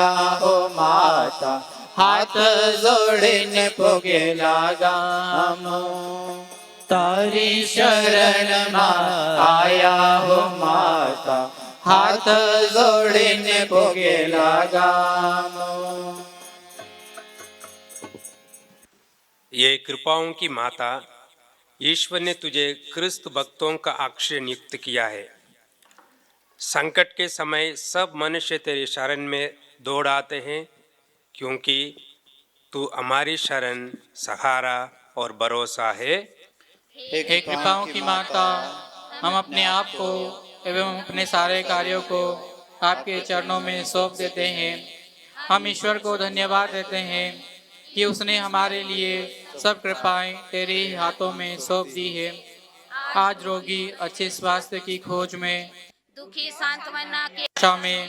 આયા હો માતા, હાથ જોડીને પગે લાગામ. તારી શરણમાં આયા હો માતા, हाथ जोड़ने पोगे लगाम. ये कृपाओं की माता, ईश्वर ने तुझे क्रिस्त भक्तों का अक्षय नियुक्त किया है. संकट के समय सब मनुष्य तेरी शरण में दौड़ आते हैं, क्योंकि तू हमारी शरण, सहारा और भरोसा है. हे कृपाओं की माता, हम अपने आप को एवं अपने सारे कार्यों को आपके चरणों में सौंप देते हैं. हम ईश्वर को धन्यवाद देते हैं कि उसने हमारे लिए सब कृपाएं तेरे ही हाथों में सौंप दी है. आज रोगी अच्छे स्वास्थ्य की खोज में, दुखी सांत्वना के आशा में,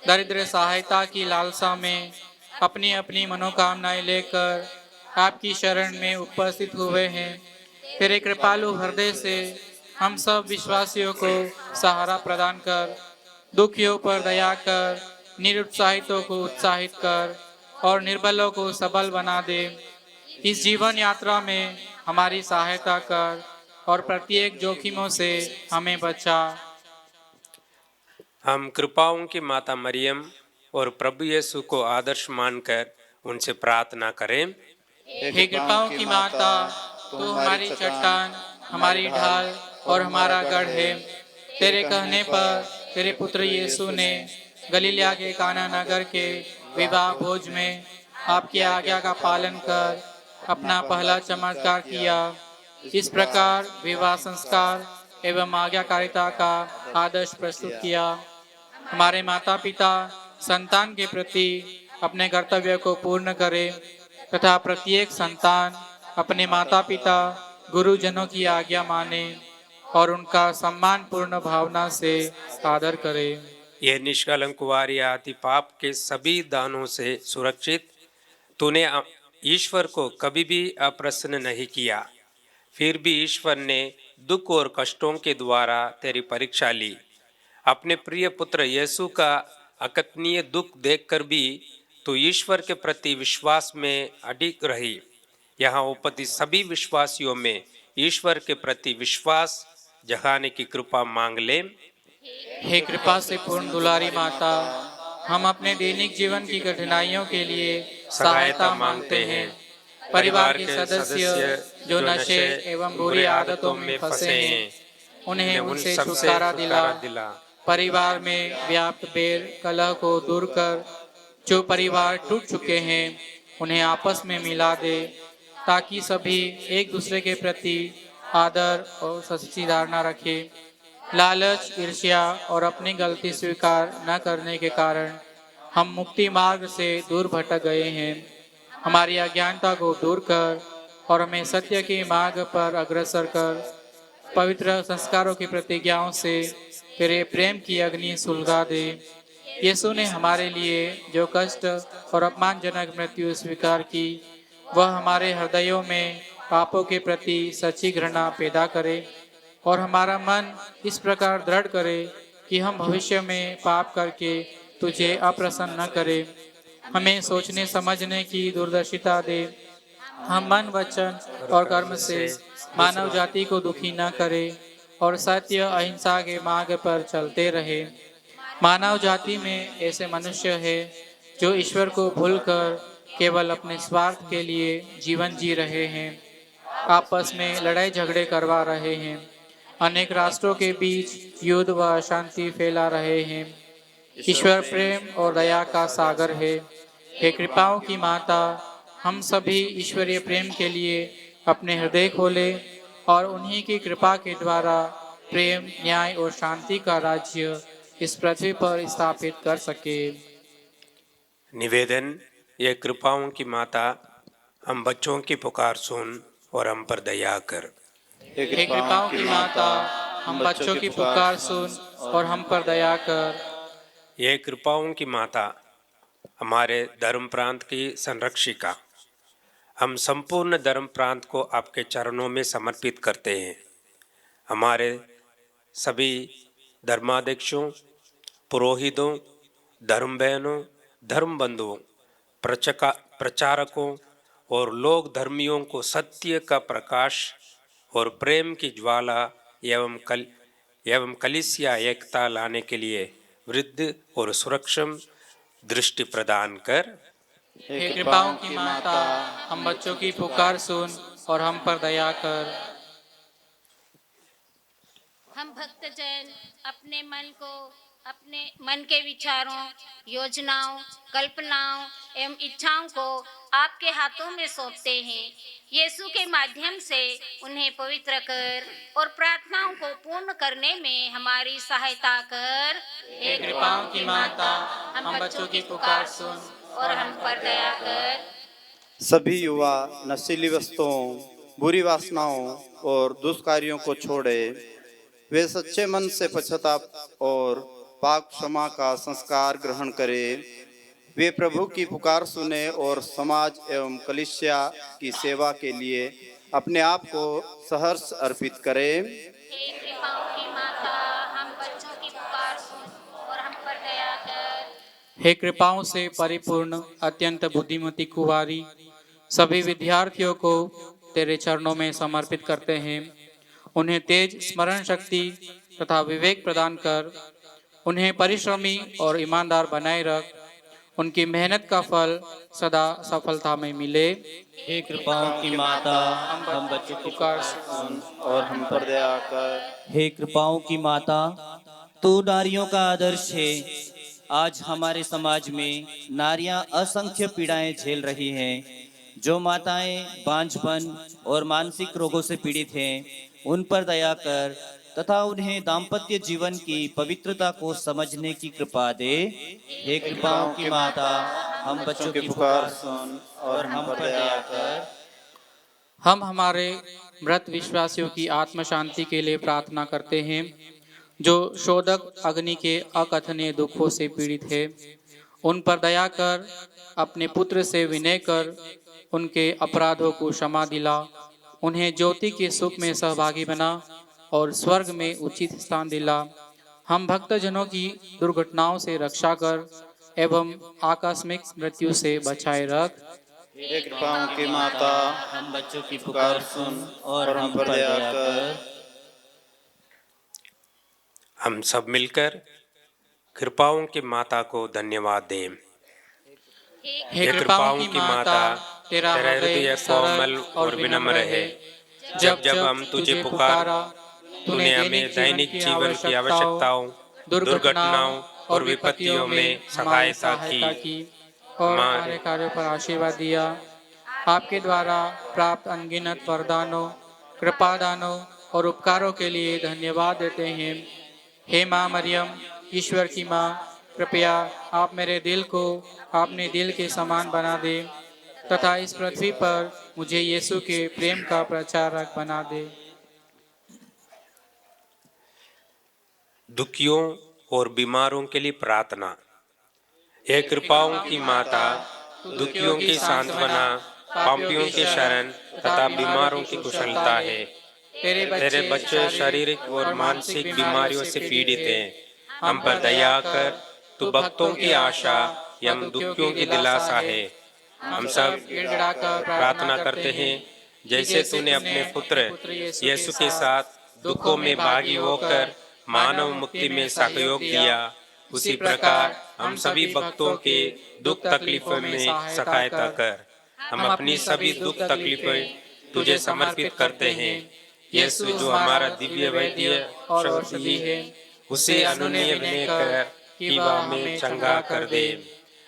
दरिद्र सहायता की लालसा में अपनी अपनी मनोकामनाएं लेकर आपकी शरण में उपस्थित हुए हैं. तेरे कृपालु हृदय से हम सब विश्वासियों को सहारा प्रदान कर, दुखियों पर दया कर, निरुत्साहितों को उत्साहित कर और निर्बलों को सबल बना दे. इस जीवन यात्रा में हमारी सहायता कर और प्रत्येक जोखिमों से हमें बचा. हम कृपाओं की माता मरियम और प्रभु यीशु को आदर्श मानकर उनसे प्रार्थना करें. हे कृपाओं की माता, तू हमारी चट्टान, हमारी ढाल और हमारा गढ़ है. तेरे कहने पर तेरे पुत्र यीशु ने गलीलिया के काना नगर के विवाह भोज में आपकी आज्ञा का पालन कर अपना पहला चमत्कार किया. इस प्रकार विवाह संस्कार एवं आज्ञाकारिता का आदर्श प्रस्तुत किया. हमारे माता पिता संतान के प्रति अपने कर्तव्य को पूर्ण करें तथा प्रत्येक संतान अपने माता पिता गुरुजनों की आज्ञा माने और उनका सम्मान पूर्ण भावना से आदर करे. यह निष्कलंक कुंवारी आदि पाप के सभी दानों से सुरक्षित, तूने ईश्वर को कभी भी अप्रसन्न नहीं किया. फिर भी ईश्वर ने दुख और कष्टों के द्वारा तेरी परीक्षा ली. अपने प्रिय पुत्र यीशु का अकथनीय दुख देखकर भी तू ईश्वर के प्रति विश्वास में अडिग रही. यहाँ उपस्थित सभी विश्वासियों में ईश्वर के प्रति विश्वास जगाने की कृपा मांग ले. हे कृपा से पूर्ण दुलारी माता, हम अपने दैनिक जीवन की कठिनाइयों के लिए सहायता मांगते हैं. परिवार के सदस्य जो नशे एवं बुरी आदतों में फंसे हैं, उन्हें उनसे छुटकारा दिला. परिवार में व्याप्त बैर कलह को दूर कर जो परिवार टूट चुके हैं उन्हें आपस में मिला दे, ताकि सभी एक दूसरे के प्रति आदर और सच्ची धारणा रखें. लालच, ईर्ष्या और अपनी गलती स्वीकार न करने के कारण हम मुक्ति मार्ग से दूर भटक गए हैं. हमारी अज्ञानता को दूर कर और हमें सत्य के मार्ग पर अग्रसर कर पवित्र संस्कारों की प्रतिज्ञाओं से तेरे प्रेम की अग्नि सुलगा दे. यीशु ने हमारे लिए जो कष्ट और अपमानजनक मृत्यु स्वीकार की, वह हमारे हृदयों में पापों के प्रति सच्ची घृणा पैदा करे और हमारा मन इस प्रकार दृढ़ करे कि हम भविष्य में पाप करके तुझे अप्रसन्न न करें. हमें सोचने समझने की दूरदर्शिता दे. हम मन, वचन और कर्म से मानव जाति को दुखी न करें और सत्य अहिंसा के मार्ग पर चलते रहे. मानव जाति में ऐसे मनुष्य है जो ईश्वर को भूलकर केवल अपने स्वार्थ के लिए जीवन जी रहे हैं, आपस में लड़ाई झगड़े करवा रहे हैं, अनेक राष्ट्रों के बीच युद्ध व अशांति फैला रहे हैं. ईश्वर प्रेम और दया का सागर है. हे कृपाओं की माता, हम सभी ईश्वरीय प्रेम के लिए अपने हृदय खोले और उन्हीं की कृपा के द्वारा प्रेम, न्याय और शांति का राज्य इस पृथ्वी पर स्थापित कर सके. निवेदन. ये कृपाओं की माता, हम बच्चों की पुकार सुन और हम पर दया कर. हे कृपाओं की माता, हम बच्चों की पुकार सुन और हम पर दया कर. ये कृपाओं की माता, हमारे धर्म प्रांत की संरक्षिका, हम संपूर्ण धर्म प्रांत को आपके चरणों में समर्पित करते हैं. हमारे सभी धर्माध्यक्षों, पुरोहितों, धर्म बहनों, धर्म बंधुओं, प्रचारकों और लोक धर्मियों को सत्य का प्रकाश और प्रेम की ज्वाला एवं कलीसिया एकता लाने के लिए वृद्ध और सुरक्षम दृष्टि प्रदान कर। हे कृपाओं की माता, हम बच्चों की पुकार सुन और हम पर दया कर। हम भक्तजन अपने मन के विचारों, योजनाओं, कल्पनाओं एवं इच्छाओं को आपके हाथों में सौंपते हैं। यीशु के माध्यम से उन्हें पवित्र कर और प्रार्थनाओं को पूर्ण करने में हमारी सहायता कर। हे कृपाओं की माता, हम बच्चों की पुकार सुन और हम पर दया कर। सभी युवा नशीली वस्तुओं, बुरी वासनाओं और दुष्कार्यों को छोड़े वे सच्चे मन से पश्चाताप और पाप क्षमा का संस्कार ग्रहण करें। वे प्रभु की पुकार सुने और समाज एवं कलीसिया की सेवा के लिए अपने आप को सहर्ष अर्पित करें। हे कृपाओं की माता, हम बच्चों की पुकार सुन और हम पर दया कर। हे कृपाओं से परिपूर्ण अत्यंत बुद्धिमती कुंवारी, सभी विद्यार्थियों को तेरे चरणों में समर्पित करते हैं। उन्हें तेज स्मरण शक्ति तथा विवेक प्रदान कर उन्हें परिश्रमी और ईमानदार बनाए रख। उनकी मेहनत का फल सदा सफलता में मिले। हे कृपाओं की माता, हम बच्चों की पुकार सुन और हम पर दया कर। हे कृपाओं की माता, तू नारियों का आदर्श है। आज हमारे समाज में नारियां असंख्य पीड़ाएं झेल रही हैं। जो माताएं बांझपन और मानसिक रोगों से पीड़ित हैं, उन पर दया कर तथा उन्हें दाम्पत्य जीवन की पवित्रता को समझने की कृपा दे। हे कृपाओं की माता, हम बच्चों की पुकार सुन और हम पर दया कर। हम हमारे मृत विश्वासियों की आत्म शांति के लिए प्रार्थना करते हैं, जो शोधक अग्नि के अकथनीय दुखों से पीड़ित है। उन पर दया कर अपने पुत्र से विनय कर उनके अपराधों को क्षमा दिला। उन्हें ज्योति के सुख में सहभागी बना और स्वर्ग में उचित स्थान दिला। हम भक्तजनों की दुर्घटनाओं से रक्षा कर एवं आकस्मिक मृत्यु से बचाए रख। हे कृपाओं की माता, हम बच्चों की पुकार सुन और हम पर दया कर। हम सब मिलकर कृपाओं की माता को धन्यवाद दें। हे कृपाओं की माता, तेरा हृदय कोमल और विनम्र है। जब जब हम तुझे पुकारा, तूने हमें दैनिक जीवन की आवश्यकताओं, दुर्घटनाओं और विपत्तियों में सहायता की और हमारे कार्यों पर आशीर्वाद दिया। आपके द्वारा प्राप्त अनगिनत वरदानों, कृपादानों और उपकारों के लिए धन्यवाद देते हैं। हे माँ मरियम, ईश्वर की माँ, कृपया आप मेरे दिल को अपने दिल के समान बना दे तथा इस पृथ्वी पर मुझे यीशु के प्रेम का प्रचारक बना दे। दुखियों और बीमारों के लिए प्रार्थना। हे कृपाओं की माता, दुखियों की सांत्वना, पापियों की शरण तथा बीमारों की कुशलता है। तेरे बच्चे शारीरिक और मानसिक बीमारियों से पीड़ित हैं। हम पर दया कर, तू भक्तों की आशा एवं दुखियों की दिलासा है। हम सब प्रार्थना करते हैं, जैसे तूने अपने पुत्र यीशु के साथ दुखों में भागी होकर मानव मुक्ति में सहयोग दिया, उसी प्रकार हम सभी भक्तों के दुख तकलीफों में सहायता कर। हम अपनी सभी दुख तकलीफें तुझे समर्पित करते हैं। यीशु जो हमारा दिव्य वैद्य और औषधि है, उसे अनुनय विनय कर कि वह हमें चंगा कर दे।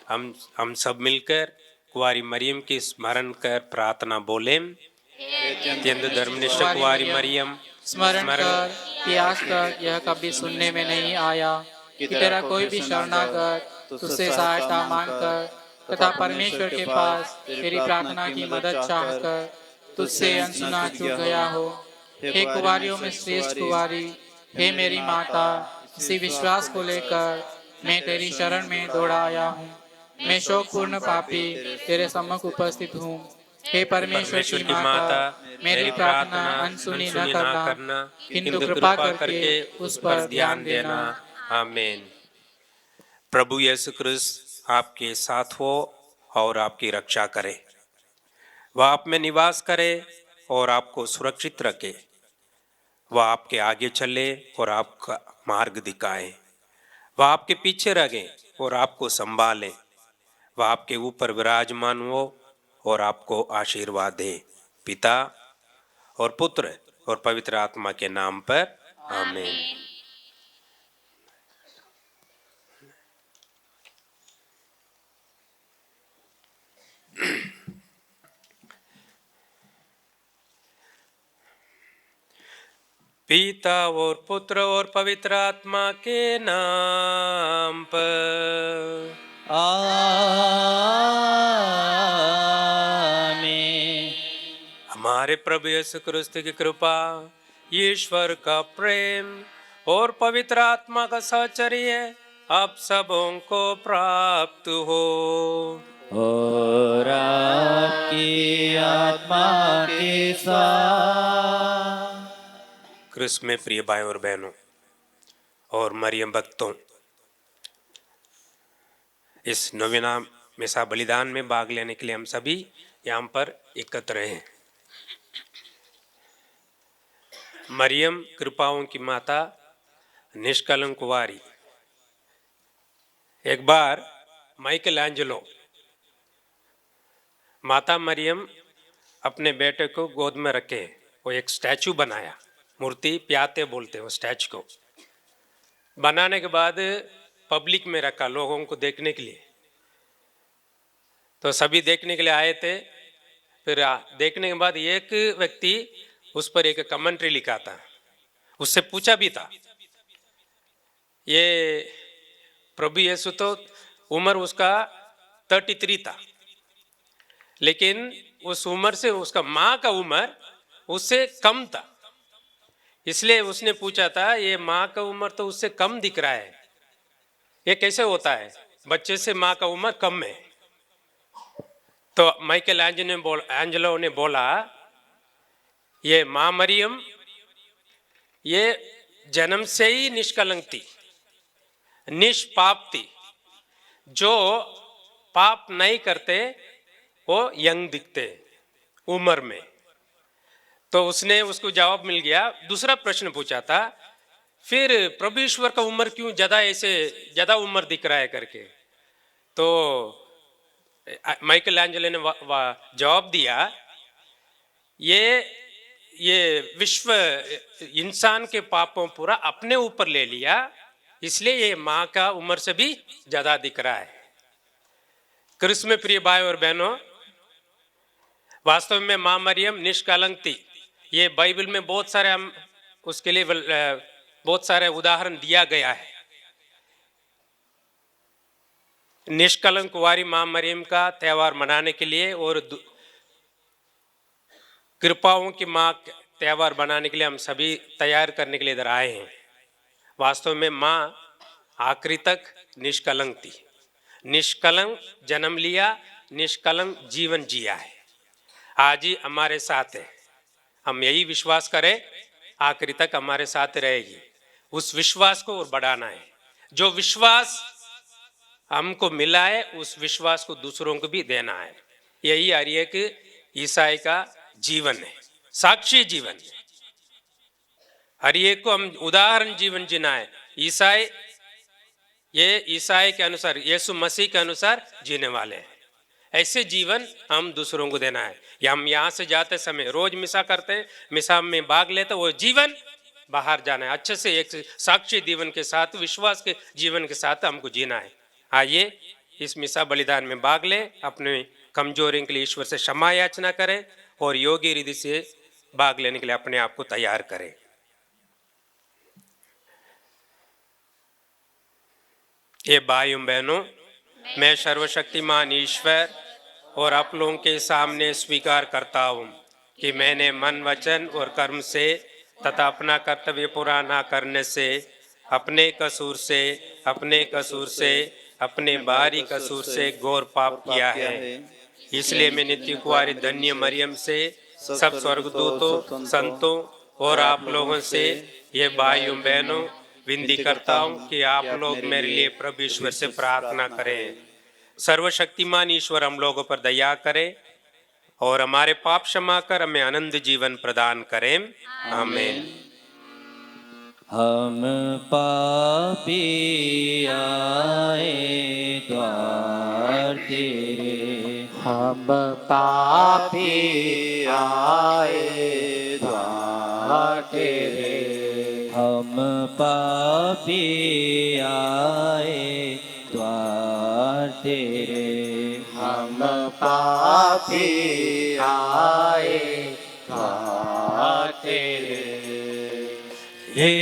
हम सब मिलकर कुंवारी मरियम की स्मरण कर प्रार्थना बोलें। अत्यंत धर्मनिष्ठ कुंवारी मरियम, स्मरण कर कि आज तक यह कभी सुनने में नहीं आया कि तेरा कोई भी शरणागत तुझसे सहायता मांगकर तथा परमेश्वर के पास तेरी प्रार्थना की मदद चाहकर तुझसे अनसुना चूक गया हो। हे कुंवारियों में श्रेष्ठ कुंवारी, हे मेरी माता, इसी विश्वास को लेकर मैं तेरी शरण में दौड़ा आया हूँ। मैं शोकपूर्ण पापी तेरे सम्मुख उपस्थित हूँ। हे परमेश्वर की माता, मेरी प्रार्थना अनसुनी न करना, किंतु कृपा करके उस पर ध्यान देना। आमीन। प्रभु यीशु क्रिस्त आपके साथ हो और आपकी रक्षा करे। वह आप में निवास करे और आपको सुरक्षित रखे। वह आपके आगे चले और आपका मार्ग दिखाए। वह आपके पीछे रहे और आपको संभाले। वह आपके ऊपर विराजमान हो और आपको आशीर्वाद दे। पिता और पुत्र और पवित्र आत्मा के नाम पर आमीन। पिता और पुत्र और पवित्र आत्मा के नाम पर आमीन। हमारे प्रभु यीशु क्रिस्त की कृपा, ईश्वर का प्रेम और पवित्र आत्मा का साहचर्य आप सबों को प्राप्त हो। और आपकी आत्मा के साथ। क्रिस्त में प्रिय भाइयों और बहनों और मरियम भक्तों, इस नवीना मिसा बलिदान में भाग लेने के लिए हम सभी यहाँ पर एकत्र हैं। मरियम कृपाओं की माता, निष्कलंक कुंवारी। एक बार माइकल एंजेलो माता मरियम अपने बेटे को गोद में रखे, वो एक स्टैचू बनाया, मूर्ति प्याते बोलते हैं वो स्टैचू को। बनाने के बाद पब्लिक में रखा लोगों को देखने के लिए। तो सभी देखने के लिए आए थे। फिर देखने के बाद एक व्यक्ति उस पर एक कमेंट्री लिखा था। उससे पूछा भी था, ये प्रभु यीशु तो उम्र उसका 33 था, लेकिन उस उम्र से उसका माँ का उम्र उससे कम था। इसलिए उसने पूछा था, ये माँ का उम्र तो उससे कम दिख रहा है, ये कैसे होता है, बच्चे से माँ का उम्र कम है। तो माइकल एंजेलो ने बोला, ये माँ मरियम ये जन्म से ही निष्कलंक थी, निष्पाप थी। जो पाप नहीं करते वो यंग दिखते उम्र में। तो उसने उसको जवाब मिल गया। दूसरा प्रश्न पूछा था, फिर प्रभु ईश्वर का उम्र क्यों ज्यादा उम्र दिख रहा है करके। तो माइकल एंजेलो ने जवाब दिया, ये विश्व इंसान के पापों पूरा अपने ऊपर ले लिया, इसलिए ये माँ का उम्र से भी ज्यादा दिख रहा है। क्रिस्त में प्रिय भाई और बहनों, वास्तव में माँ मरियम निष्कलंक थी। ये बाइबल में बहुत सारे हम उसके लिए बहुत सारे उदाहरण दिया गया है। निष्कलंक कुंवारी माँ मरियम का त्यौहार मनाने के लिए और कृपाओं की माँ त्यौहार बनाने के लिए हम सभी तैयार करने के लिए इधर आए हैं। वास्तव में माँ आखिरी तक निष्कलंक थी, निष्कलंक जन्म लिया, निष्कलंक जीवन जिया है। आज ही हमारे साथ है, हम यही विश्वास करें आखिरी तक हमारे साथ रहेगी। उस विश्वास को और बढ़ाना है। जो विश्वास हमको मिला है उस विश्वास को दूसरों को भी देना है। यही हर एक ईसाई का जीवन है, साक्षी जीवन। हर एक को हम उदाहरण जीवन जीना है। ईसाई के अनुसार, यीशु मसीह के अनुसार जीने वाले हैं। ऐसे जीवन हम दूसरों को देना है। या हम यहाँ से जाते समय रोज मिसा करते हैं, मिसा में भाग लेते, वो जीवन बाहर जाना है। अच्छे से एक साक्षी जीवन के साथ, विश्वास के जीवन के साथ हमको जीना है। आइए इस मिसा बलिदान में भाग ले, अपने कमजोरी के लिए ईश्वर से क्षमा याचना करें और योग्य रीति से भाग लेने के लिए अपने आप को तैयार करें। ये भाइयों बहनों, मैं सर्वशक्तिमान ईश्वर और आप लोगों के सामने स्वीकार करता हूँ कि मैंने मन, वचन और कर्म से तथा अपना कर्तव्य पूरा न करने से, अपने कसूर से, अपने बाहरी कसूर से घोर पाप किया है। इसलिए मैं नित्य कुंवारी धन्य मरियम से, सब स्वर्गदूतों, संतों और आप लोगों से, ये भाइयों बहनों, विनती करता हूँ कि आप लोग मेरे लिए प्रभु ईश्वर से प्रार्थना करें। सर्वशक्तिमान ईश्वर हम लोगों पर दया करे और हमारे पाप क्षमा कर हमें आनंद जीवन प्रदान करें। आमीन। हम पापी आए द्वार तेरे, हम पापी आए द्वार तेरे, हम पापी आए द्वार तेरे, हम पापी आए द्वार तेरे। हे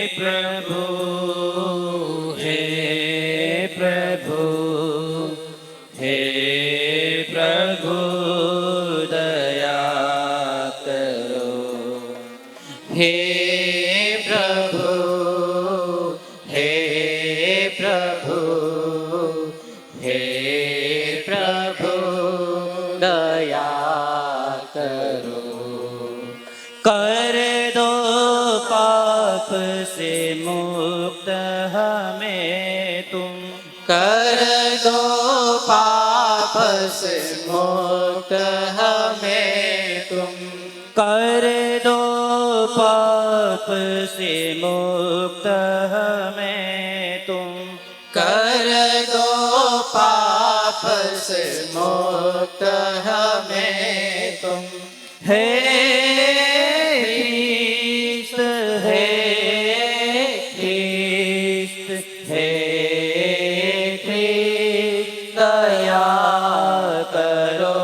प्रभु, हे प्रभु, हे प्रभु दया करो, हे प्रभु, हे प्रभु, हे प्रभु दया करो। कर दो पाप से मुक्त हमें तुम, कर दो पाप से मुक्त हमें तुम, कर दो पाप से मुक्त हमें तुम, कर दो पाप से मुक्त हमें तुम। हे ख्रिस्त, हे ख्रिस्त, हे ख्रिस्त दया करो,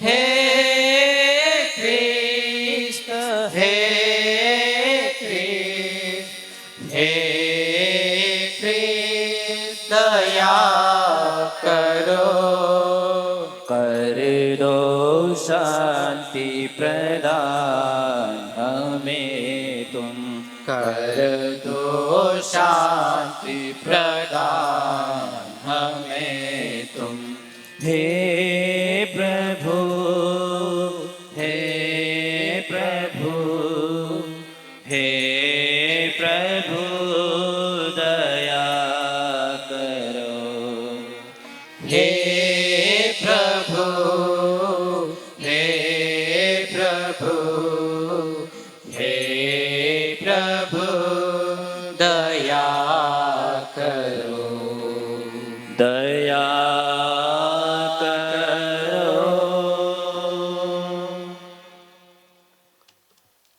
हे ख्रिस्त, हे ख्रिस्त, हे ख्रिस्त दया करो। कर दो शांति प्रदान हमें तुम, कर दो शांति प्रदान हमें तुम। हे प्रभु, हे प्रभु, हे प्रभु दया करो, हे प्रभु, हे प्रभु, हे प्रभु दया करो, दया करो।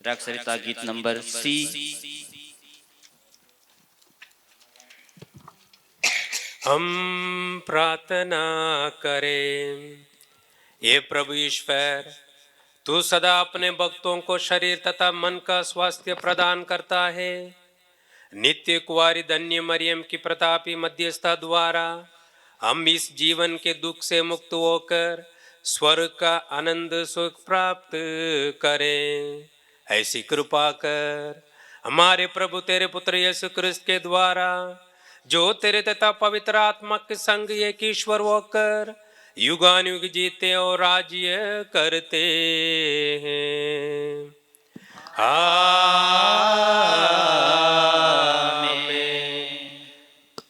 राग सरिता गीत नंबर सी। हम प्रार्थना करें। हे प्रभु ईश्वर, तू सदा अपने भक्तों को शरीर तथा मन का स्वास्थ्य प्रदान करता है। नित्य कुंवारी धन्य मरियम की प्रतापी मध्यस्थता द्वारा हम इस जीवन के दुख से मुक्त होकर स्वर्ग का आनंद सुख प्राप्त करें। ऐसी कृपा कर हमारे प्रभु तेरे पुत्र यीशु क्रिस्त के द्वारा, जो तेरे तथा पवित्र आत्मा के संग एक ईश्वर होकर युगानुयुग जीते और राज्य करते हैं। आमीन।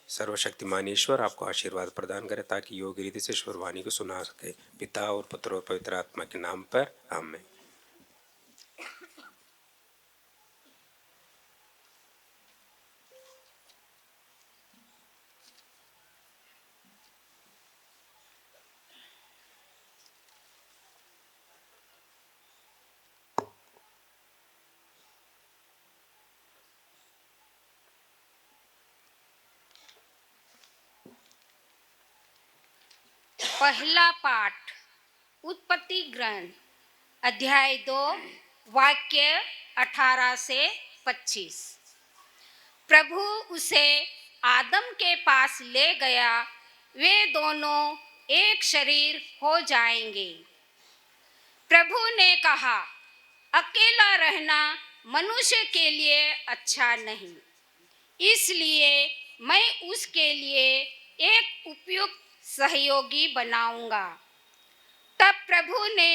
सर्वशक्तिमान ईश्वर आपको आशीर्वाद प्रदान करे ताकि योग्य रीति से ईश्वरवाणी को सुना सके। पिता और पुत्र और पवित्र आत्मा के नाम पर आमीन। पहला पाठ उत्पत्ति ग्रंथ अध्याय 2 वाक्य 18 से 25। प्रभु उसे आदम के पास ले गया, वे दोनों एक शरीर हो जाएंगे। प्रभु ने कहा, अकेला रहना मनुष्य के लिए अच्छा नहीं, इसलिए मैं उसके लिए एक उपयुक्त सहयोगी बनाऊंगा। तब प्रभु ने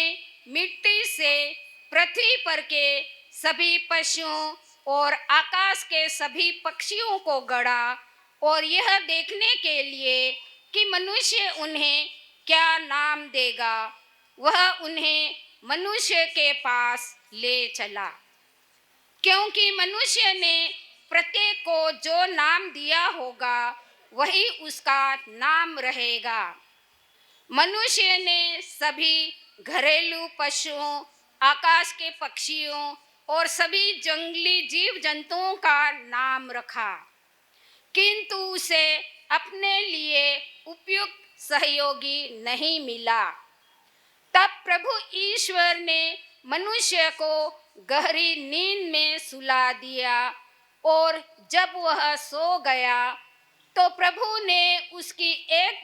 मिट्टी से पृथ्वी पर के सभी पशुओं और आकाश के सभी पक्षियों को गढ़ा और यह देखने के लिए कि मनुष्य उन्हें क्या नाम देगा, वह उन्हें मनुष्य के पास ले चला, क्योंकि मनुष्य ने प्रत्येक को जो नाम दिया होगा वही उसका नाम रहेगा। मनुष्य ने सभी घरेलू पशुओं, आकाश के पक्षियों और सभी जंगली जीव जंतुओं का नाम रखा, किंतु उसे अपने लिए उपयुक्त सहयोगी नहीं मिला। तब प्रभु ईश्वर ने मनुष्य को गहरी नींद में सुला दिया, और जब वह सो गया तो प्रभु ने उसकी एक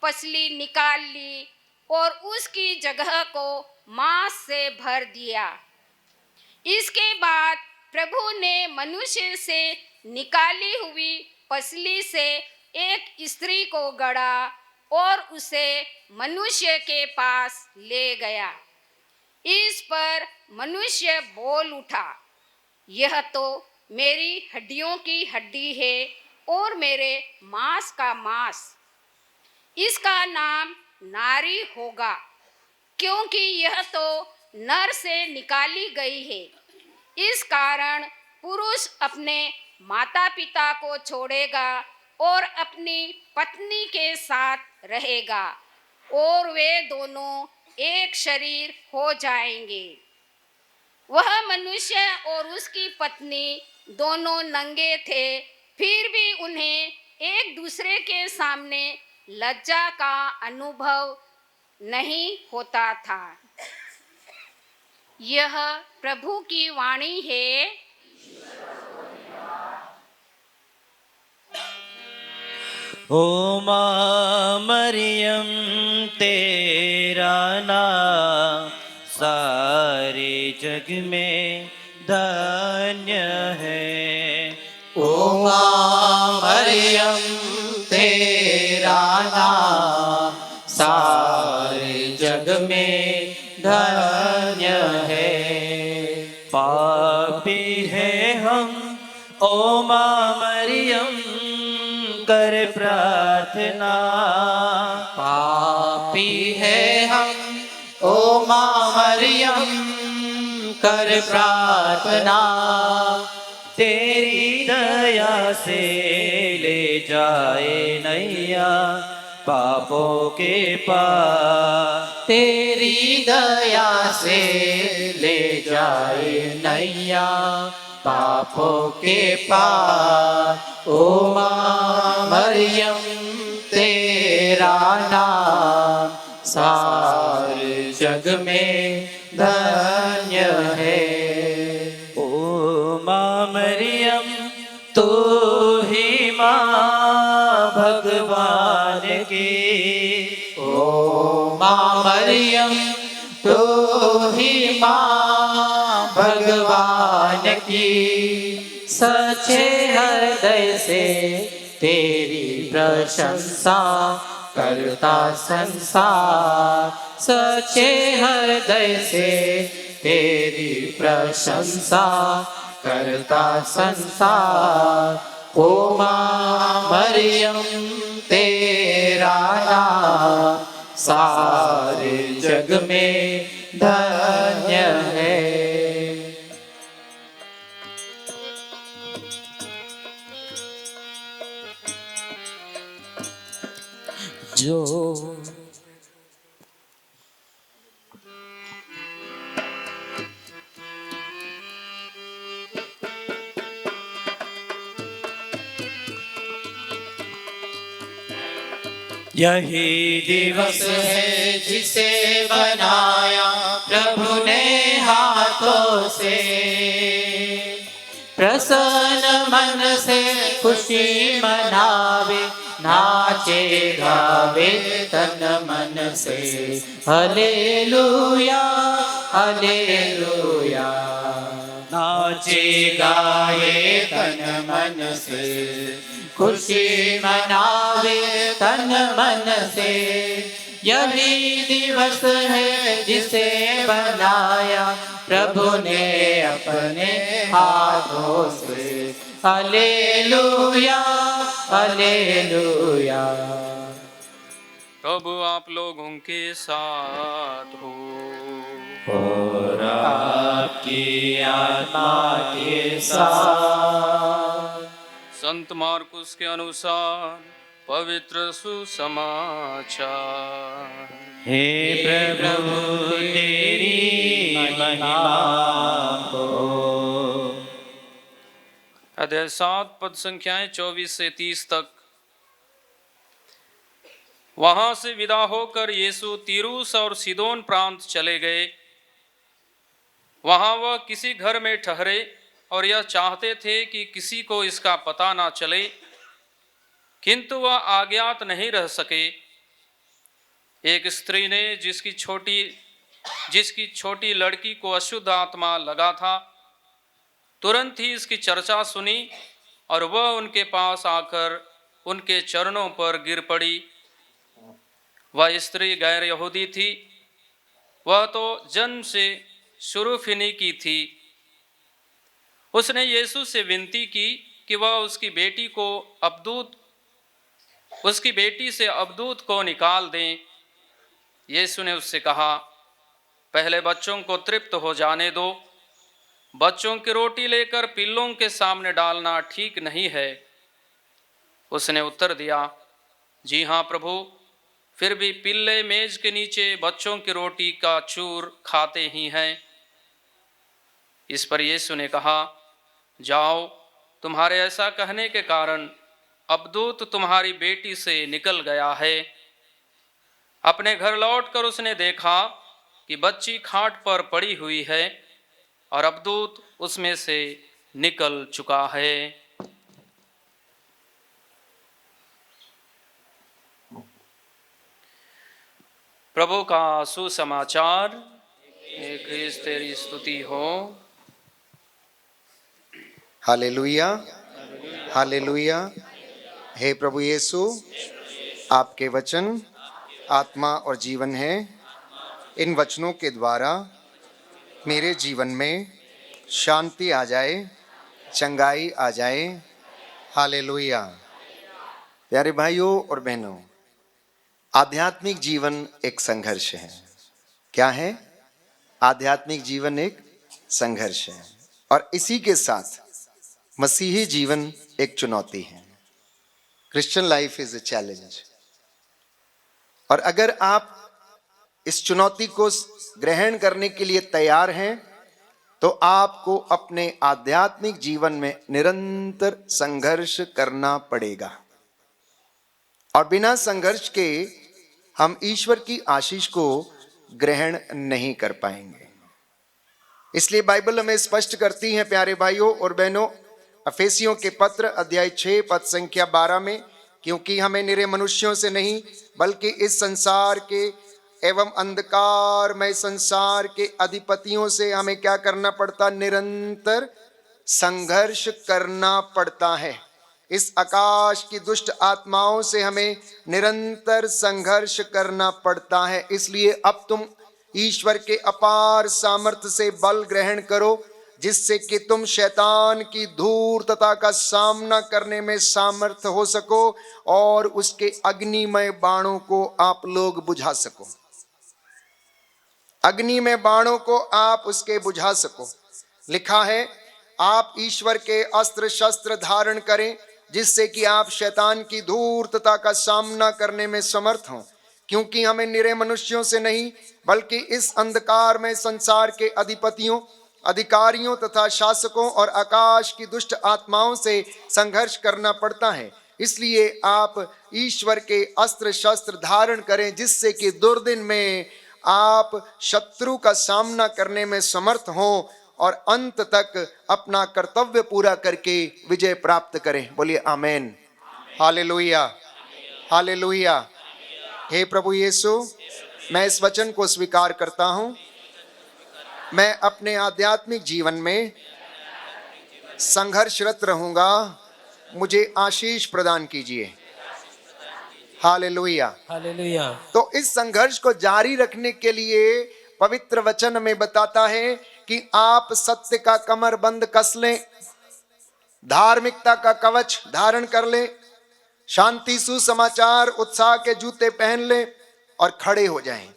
पसली निकाल ली और उसकी जगह को मांस से भर दिया। इसके बाद प्रभु ने मनुष्य से निकाली हुई पसली से एक स्त्री को गढ़ा और उसे मनुष्य के पास ले गया। इस पर मनुष्य बोल उठा, यह तो मेरी हड्डियों की हड्डी है और मेरे मांस का मांस। इसका नाम नारी होगा, क्योंकि यह तो नर से निकाली गई है। इस कारण पुरुष अपने माता पिता को छोड़ेगा और अपनी पत्नी के साथ रहेगा, और वे दोनों एक शरीर हो जाएंगे। वह मनुष्य और उसकी पत्नी दोनों नंगे थे, फिर भी उन्हें एक दूसरे के सामने लज्जा का अनुभव नहीं होता था। यह प्रभु की वाणी है। ओ माँ मरियम तेरा नाम सारे जग में धन्य है। ओ माँ मरियम तेरा नाम सारे जग में धन्य है। पापी है हम ओ माँ मरियम कर प्रार्थना। पापी है हम ओ माँ मरियम कर प्रार्थना। तेरी दया से ले जाए नैया पापों के पार। तेरी दया से ले जाए नैया पापों के पार। ओ माँ मरियम तेरा नाम सारे जग में धन्य है। ओ माँ मरियम तू ही माँ भगवान की। ओ माँ मरियम तू ही माँ भगवान की। सच्चे हृदय से तेरी प्रशंसा करता संसार। सच्चे हृदय से तेरी प्रशंसा करता संसार। ओ माँ मरियम तेरा नाम सारे जग में धन्य है। जो यही दिवस है जिसे बनाया प्रभु ने हाथों से। प्रसन्न मन से खुशी मनावे, नाचे गावे तन मन से। Hallelujah hallelujah. नाचे गाए तन मन से, खुशी मनावे तन मन से। यही दिवस है जिसे बनाया प्रभु ने अपने हाथों से। Hallelujah hallelujah. प्रभु आप लोगों के साथ हो। और आपकी आत्मा के साथ। संत मार्कुस के अनुसार पवित्र सुसमाचार। हे प्रभु तेरी महिमा हो। अध्याय 7 पद संख्याएं 24 से 30 तक। वहां से विदा होकर यीशु तीरूस और सीदोन प्रांत चले गए। वहां वह किसी घर में ठहरे और यह चाहते थे कि किसी को इसका पता ना चले, किंतु वह अज्ञात नहीं रह सके। एक स्त्री ने जिसकी छोटी लड़की को अशुद्ध आत्मा लगा था, तुरंत ही इसकी चर्चा सुनी और वह उनके पास आकर उनके चरणों पर गिर पड़ी। वह स्त्री गैर यहूदी थी, वह तो जन्म से शुरू फिनीकी थी। उसने यीशु से विनती की कि वह उसकी बेटी से अबदूत को निकाल दें। यीशु ने उससे कहा, पहले बच्चों को तृप्त हो जाने दो। बच्चों की रोटी लेकर पिल्लों के सामने डालना ठीक नहीं है। उसने उत्तर दिया, जी हाँ प्रभु, फिर भी पिल्ले मेज के नीचे बच्चों की रोटी का चूर खाते ही हैं। इस पर यीशु ने कहा, जाओ, तुम्हारे ऐसा कहने के कारण अबदूत तुम्हारी बेटी से निकल गया है। अपने घर लौटकर उसने देखा कि बच्ची खाट पर पड़ी हुई है और अबदूत उसमें से निकल चुका है। प्रभु का सुसमाचार। हे ख्रीस्त तेरी स्तुति हो। Hallelujah hallelujah. हे प्रभु यीशु, आपके वचन आत्मा और जीवन है। इन वचनों के द्वारा मेरे जीवन में शांति आ जाए, चंगाई आ जाए। हालेलुया। प्यारे भाइयों और बहनों, आध्यात्मिक जीवन एक संघर्ष है। क्या है? आध्यात्मिक जीवन एक संघर्ष है और इसी के साथ मसीही जीवन एक चुनौती है। Christian life is a challenge. और अगर आप इस चुनौती को ग्रहण करने के लिए तैयार हैं तो आपको अपने आध्यात्मिक जीवन में निरंतर संघर्ष करना पड़ेगा और बिना संघर्ष के हम ईश्वर की आशीष को ग्रहण नहीं कर पाएंगे। इसलिए बाइबल हमें स्पष्ट करती है प्यारे भाइयों और बहनों, अफेसियों के पत्र अध्याय 6 पद संख्या 12 में, क्योंकि हमें निरे मनुष्यों से नहीं बल्कि इस संसार के एवं अंधकारमय संसार के अधिपतियों से हमें क्या करना पड़ता? निरंतर संघर्ष करना पड़ता है। इस आकाश की दुष्ट आत्माओं से हमें निरंतर संघर्ष करना पड़ता है। इसलिए अब तुम ईश्वर के अपार सामर्थ्य से बल ग्रहण करो, जिससे कि तुम शैतान की धूर्तता का सामना करने में सामर्थ हो सको और उसके अग्निमय बाणों को आप लोग बुझा सको। अग्निमय बाणों को आप उसके बुझा सको। लिखा है, आप ईश्वर के अस्त्र शस्त्र धारण करें, जिससे कि आप शैतान की धूर्तता का सामना करने में समर्थ हों, क्योंकि हमें निरे मनुष्यों से नहीं बल्कि इस अंधकार में संसार के अधिपतियों, अधिकारियों तथा शासकों और आकाश की दुष्ट आत्माओं से संघर्ष करना पड़ता है। इसलिए आप ईश्वर के अस्त्र शस्त्र धारण करें, जिससे कि दुर्दिन में आप शत्रु का सामना करने में समर्थ हों और अंत तक अपना कर्तव्य पूरा करके विजय प्राप्त करें। बोलिए आमीन। Hallelujah hallelujah. हे प्रभु यीशु, मैं इस वचन को स्वीकार करता हूं। मैं अपने आध्यात्मिक जीवन में संघर्षरत रहूंगा। मुझे आशीष प्रदान कीजिए। Hallelujah hallelujah. तो इस संघर्ष को जारी रखने के लिए पवित्र वचन में बताता है कि आप सत्य का कमर बंद कस लें। धार्मिकता का कवच धारण कर ले, शांति सुसमाचार उत्साह के जूते पहन ले और खड़े हो जाएं।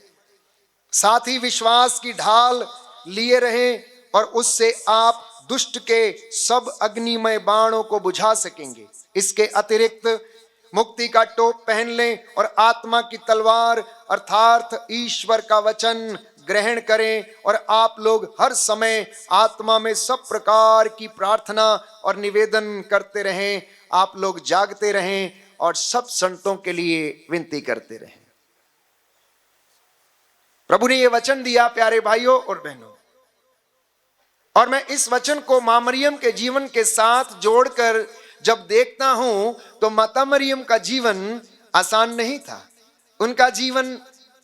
साथ ही विश्वास की ढाल लिए रहें और उससे आप दुष्ट के सब अग्निमय बाणों को बुझा सकेंगे। इसके अतिरिक्त मुक्ति का टोप पहन लें और आत्मा की तलवार अर्थात ईश्वर का वचन ग्रहण करें और आप लोग हर समय आत्मा में सब प्रकार की प्रार्थना और निवेदन करते रहें। आप लोग जागते रहें और सब संतों के लिए विनती करते रहें। प्रभु ने यह वचन दिया प्यारे भाइयों और बहनों, और मैं इस वचन को मां मरियम के जीवन के साथ जोड़कर जब देखता हूं तो माता मरियम का जीवन आसान नहीं था। उनका जीवन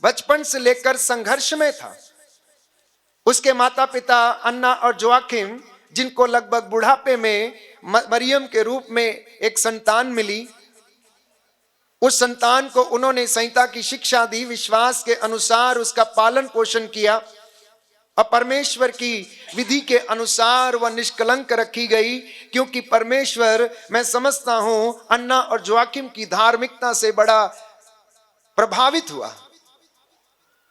बचपन से लेकर संघर्ष में था। उसके माता पिता अन्ना और जोआकिम, जिनको लगभग बुढ़ापे में मरियम के रूप में एक संतान मिली, उस संतान को उन्होंने संहिता की शिक्षा दी, विश्वास के अनुसार उसका पालन पोषण किया और परमेश्वर की विधि के अनुसार वह निष्कलंक रखी गई। क्योंकि परमेश्वर, मैं समझता हूं, अन्ना और जोआकिम की धार्मिकता से बड़ा प्रभावित हुआ।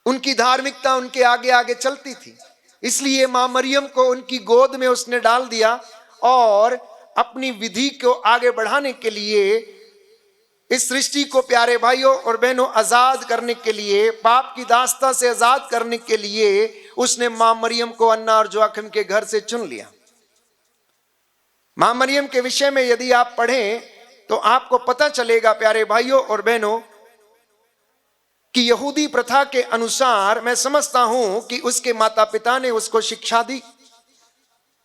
उनकी धार्मिकता उनके आगे आगे चलती थी, इसलिए मां मरियम को उनकी गोद में उसने डाल दिया और अपनी विधि को आगे बढ़ाने के लिए, इस सृष्टि को प्यारे भाइयों और बहनों आजाद करने के लिए, पाप की दास्ता से आजाद करने के लिए उसने मां मरियम को अन्ना और जोआकिम के घर से चुन लिया। मां मरियम के विषय में यदि आप पढ़ें तो आपको पता चलेगा प्यारे भाइयों और बहनों कि यहूदी प्रथा के अनुसार मैं समझता हूं कि उसके माता पिता ने उसको शिक्षा दी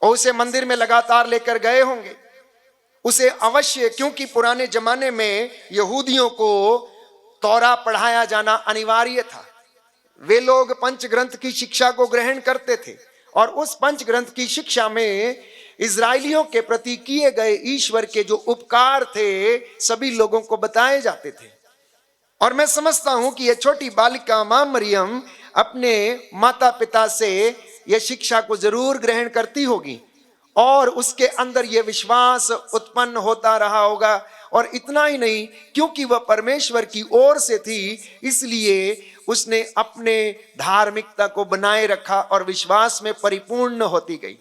और उसे मंदिर में लगातार लेकर गए होंगे। उसे अवश्य, क्योंकि पुराने जमाने में यहूदियों को तौरा पढ़ाया जाना अनिवार्य था। वे लोग पंच ग्रंथ की शिक्षा को ग्रहण करते थे और उस पंच ग्रंथ की शिक्षा में इजराइलियों के प्रति किए गए ईश्वर के जो उपकार थे सभी लोगों को बताए जाते थे। और मैं समझता हूं कि यह छोटी बालिका मां मरियम अपने माता पिता से यह शिक्षा को जरूर ग्रहण करती होगी और उसके अंदर यह विश्वास उत्पन्न होता रहा होगा। और इतना ही नहीं, क्योंकि वह परमेश्वर की ओर से थी इसलिए उसने अपने धार्मिकता को बनाए रखा और विश्वास में परिपूर्ण होती गई।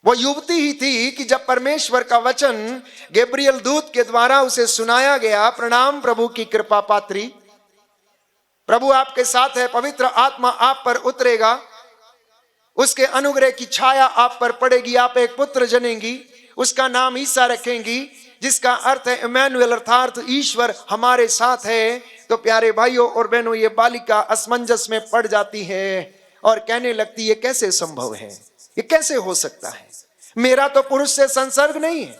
वो युवती ही थी कि जब परमेश्वर का वचन गैब्रियल दूत के द्वारा उसे सुनाया गया, प्रणाम प्रभु की कृपा पात्री, प्रभु आपके साथ है, पवित्र आत्मा आप पर उतरेगा, उसके अनुग्रह की छाया आप पर पड़ेगी, आप एक पुत्र जनेंगी, उसका नाम ईसा रखेंगी, जिसका अर्थ है इमैनुएल अर्थात ईश्वर हमारे साथ है। तो प्यारे भाइयों और बहनों, ये बालिका असमंजस में पड़ जाती है और कहने लगती है कैसे संभव है, ये कैसे हो सकता है, मेरा तो पुरुष से संसर्ग नहीं है।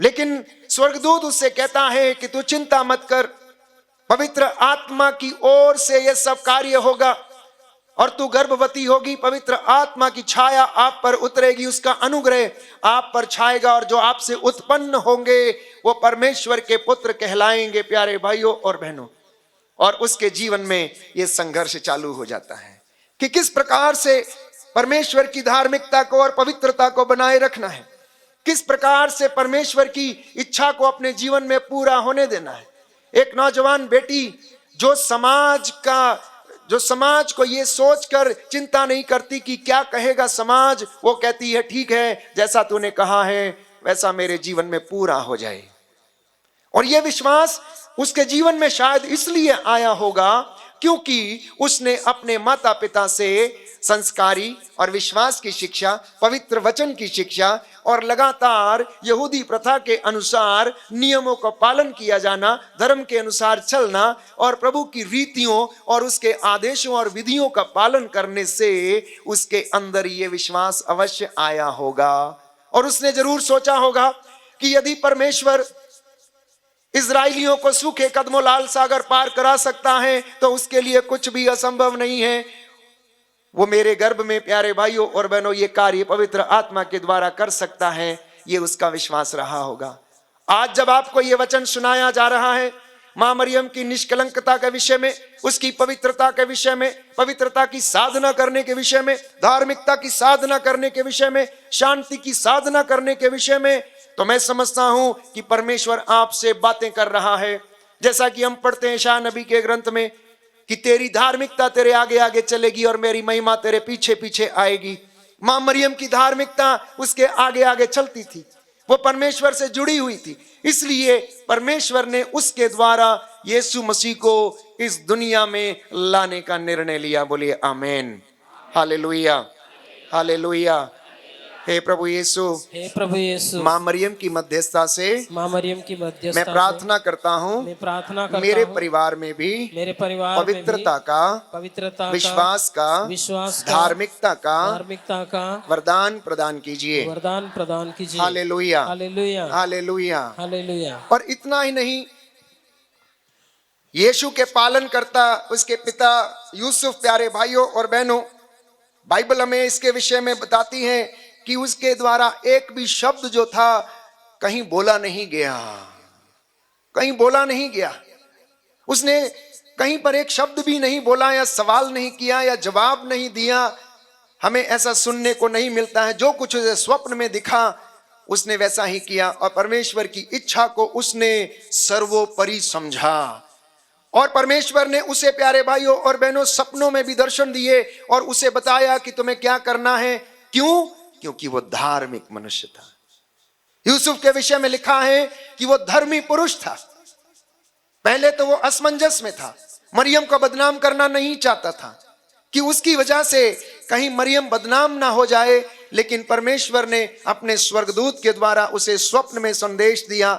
लेकिन स्वर्गदूत उससे कहता है कि तू चिंता मत कर, पवित्र आत्मा की ओर से यह सब कार्य होगा और तू गर्भवती होगी, पवित्र आत्मा की छाया आप पर उतरेगी, उसका अनुग्रह आप पर छाएगा और जो आपसे उत्पन्न होंगे वो परमेश्वर के पुत्र कहलाएंगे। प्यारे भाइयों और बहनों, और उसके जीवन में यह संघर्ष चालू हो जाता है कि किस प्रकार से परमेश्वर की धार्मिकता को और पवित्रता को बनाए रखना है, किस प्रकार से परमेश्वर की इच्छा को अपने जीवन में पूरा होने देना है। एक नौजवान बेटी जो समाज को ये सोचकर चिंता नहीं करती कि क्या कहेगा समाज, वो कहती है ठीक है, जैसा तूने कहा है वैसा मेरे जीवन में पूरा हो जाए। और यह विश्वास उसके जीवन में शायद इसलिए आया होगा क्योंकि उसने अपने माता पिता से संस्कारी और विश्वास की शिक्षा, पवित्र वचन की शिक्षा और लगातार यहूदी प्रथा के अनुसार नियमों का पालन किया जाना, धर्म के अनुसार चलना और प्रभु की रीतियों और उसके आदेशों और विधियों का पालन करने से उसके अंदर ये विश्वास अवश्य आया होगा। और उसने जरूर सोचा होगा कि यदि परमेश्वर इजराइलियों को सूखे कदमों लाल सागर पार करा सकता है तो उसके लिए कुछ भी असंभव नहीं है। वो मेरे गर्भ में प्यारे भाइयों और बहनों ये कार्य पवित्र आत्मा के द्वारा कर सकता है, ये उसका विश्वास रहा होगा। आज जब आपको ये वचन सुनाया जा रहा है मां मरियम की निष्कलंकता के विषय में, उसकी पवित्रता के विषय में, पवित्रता की साधना करने के विषय में, धार्मिकता की साधना करने के विषय में, शांति की साधना करने के विषय में, तो मैं समझता हूं कि परमेश्वर आपसे बातें कर रहा है। जैसा कि हम पढ़ते हैं यशायाह नबी के ग्रंथ में कि तेरी धार्मिकता तेरे आगे आगे चलेगी और मेरी महिमा तेरे पीछे पीछे आएगी। मां मरियम की धार्मिकता उसके आगे आगे चलती थी, वो परमेश्वर से जुड़ी हुई थी, इसलिए परमेश्वर ने उसके द्वारा यीशु मसीह को इस दुनिया में लाने का निर्णय लिया। बोलिए आमीन, हालेलुया, हालेलुया। हे प्रभु यीशु, हे प्रभु यीशु, मां मरियम की मध्यस्थता से मां मरियम की मध्यस्थता मैं प्रार्थना करता हूँ, मैं प्रार्थना करता मेरे हूँ, परिवार में भी मेरे परिवार पवित्रता का, पवित्रता विश्वास का, धार्मिकता का वरदान प्रदान कीजिए। वरदान प्रदान कीजिए। Hallelujah, hallelujah, hallelujah, hallelujah. और इतना ही नहीं, यीशु के पालन करता उसके पिता यूसुफ, प्यारे भाइयों और बहनों, बाइबल हमें इसके विषय में बताती है कि उसके द्वारा एक भी शब्द जो था कहीं बोला नहीं गया, कहीं बोला नहीं गया। उसने कहीं पर एक शब्द भी नहीं बोला या सवाल नहीं किया या जवाब नहीं दिया। हमें ऐसा सुनने को नहीं मिलता है। जो कुछ उसे स्वप्न में दिखा उसने वैसा ही किया और परमेश्वर की इच्छा को उसने सर्वोपरि समझा। और परमेश्वर ने उसे, प्यारे भाइयों और बहनों, सपनों में भी दर्शन दिए और उसे बताया कि तुम्हें क्या करना है। क्यों? क्योंकि वो धार्मिक मनुष्य था। यूसुफ के विषय में लिखा है कि वो धर्मी पुरुष था। पहले तो वो असमंजस में था, मरियम को बदनाम करना नहीं चाहता था कि उसकी वजह से कहीं मरियम बदनाम ना हो जाए, लेकिन परमेश्वर ने अपने स्वर्गदूत के द्वारा उसे स्वप्न में संदेश दिया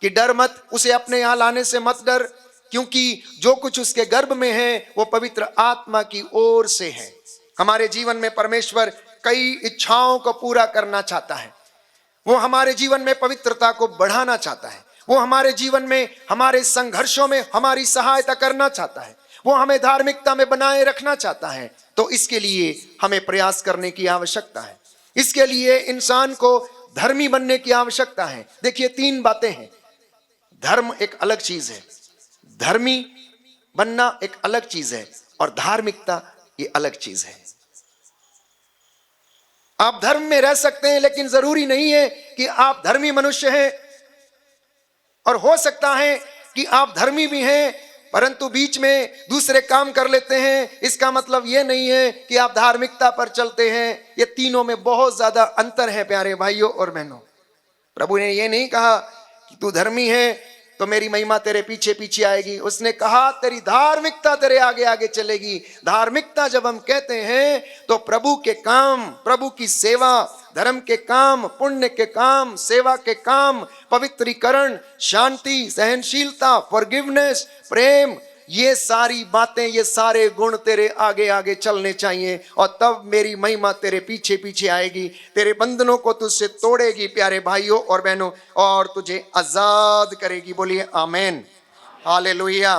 कि डर मत, उसे अपने यहां लाने से मत डर, क्योंकि जो कुछ उसके गर्भ में है वो पवित्र आत्मा की ओर से है। हमारे जीवन में परमेश्वर कई इच्छाओं को पूरा करना चाहता है। वो हमारे जीवन में पवित्रता को बढ़ाना चाहता है। वो हमारे जीवन में, हमारे संघर्षों में हमारी सहायता करना चाहता है। वो हमें धार्मिकता में बनाए रखना चाहता है। तो इसके लिए हमें प्रयास करने की आवश्यकता है। इसके लिए इंसान को धर्मी बनने की आवश्यकता है। देखिए, 3 बातें हैं। धर्म एक अलग चीज है, धर्मी बनना एक अलग चीज है, और धार्मिकता ये अलग चीज है। आप धर्म में रह सकते हैं, लेकिन जरूरी नहीं है कि आप धर्मी मनुष्य हैं। और हो सकता है कि आप धर्मी भी हैं परंतु बीच में दूसरे काम कर लेते हैं। इसका मतलब ये नहीं है कि आप धार्मिकता पर चलते हैं। ये तीनों में बहुत ज्यादा अंतर है, प्यारे भाइयों और बहनों। प्रभु ने ये नहीं कहा कि तू धर्मी है तो मेरी महिमा तेरे पीछे पीछे आएगी। उसने कहा तेरी धार्मिकता तेरे आगे आगे चलेगी। धार्मिकता जब हम कहते हैं तो प्रभु के काम, प्रभु की सेवा, धर्म के काम, पुण्य के काम, सेवा के काम, पवित्रीकरण, शांति, सहनशीलता, फॉरगिवनेस, प्रेम, ये सारी बातें, ये सारे गुण तेरे आगे आगे चलने चाहिए। और तब मेरी महिमा तेरे पीछे पीछे आएगी। तेरे बंधनों को तुझसे तोड़ेगी, प्यारे भाइयों और बहनों, और तुझे आजाद करेगी। बोलिए आमीन, हालेलुया।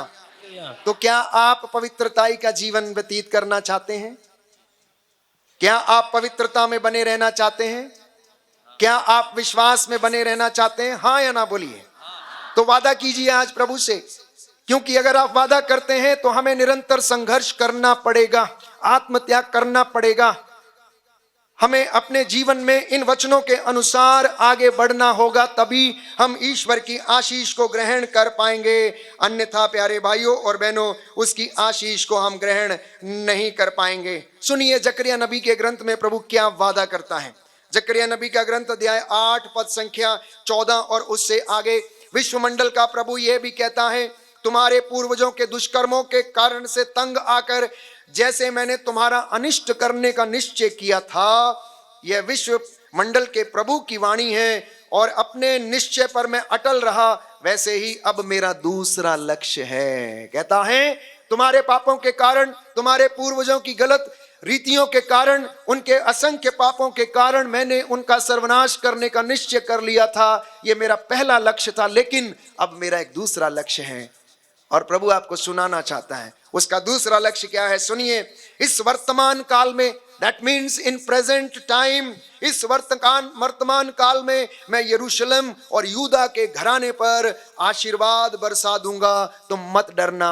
तो क्या आप पवित्रताई का जीवन व्यतीत करना चाहते हैं? क्या आप पवित्रता में बने रहना चाहते हैं? क्या आप विश्वास में बने रहना चाहते हैं? हाँ या ना बोलिए। तो वादा कीजिए आज प्रभु से, क्योंकि अगर आप वादा करते हैं तो हमें निरंतर संघर्ष करना पड़ेगा, आत्मत्याग करना पड़ेगा। हमें अपने जीवन में इन वचनों के अनुसार आगे बढ़ना होगा, तभी हम ईश्वर की आशीष को ग्रहण कर पाएंगे। अन्यथा प्यारे भाइयों और बहनों, उसकी आशीष को हम ग्रहण नहीं कर पाएंगे। सुनिए जकरिया नबी के ग्रंथ में प्रभु क्या वादा करता है। जकरिया नबी का ग्रंथ अध्याय 8 पद संख्या 14 और उससे आगे। विश्वमंडल का प्रभु यह भी कहता है, तुम्हारे पूर्वजों के दुष्कर्मों के कारण से तंग आकर जैसे मैंने तुम्हारा अनिष्ट करने का निश्चय किया था, यह विश्व मंडल के प्रभु की वाणी है, और अपने निश्चय पर मैं अटल रहा, वैसे ही अब मेरा दूसरा लक्ष्य है। कहता है तुम्हारे पापों के कारण, तुम्हारे पूर्वजों की गलत रीतियों के कारण, उनके असंख्य पापों के कारण मैंने उनका सर्वनाश करने का निश्चय कर लिया था। यह मेरा पहला लक्ष्य था, लेकिन अब मेरा एक दूसरा लक्ष्य है और प्रभु आपको सुनाना चाहता है। उसका दूसरा लक्ष्य क्या है? सुनिए, इस वर्तमान काल में that means in present time, इस वर्तमान काल में मैं यरूशलेम और यूदा के घराने पर आशीर्वाद बरसा दूंगा, तुम मत डरना।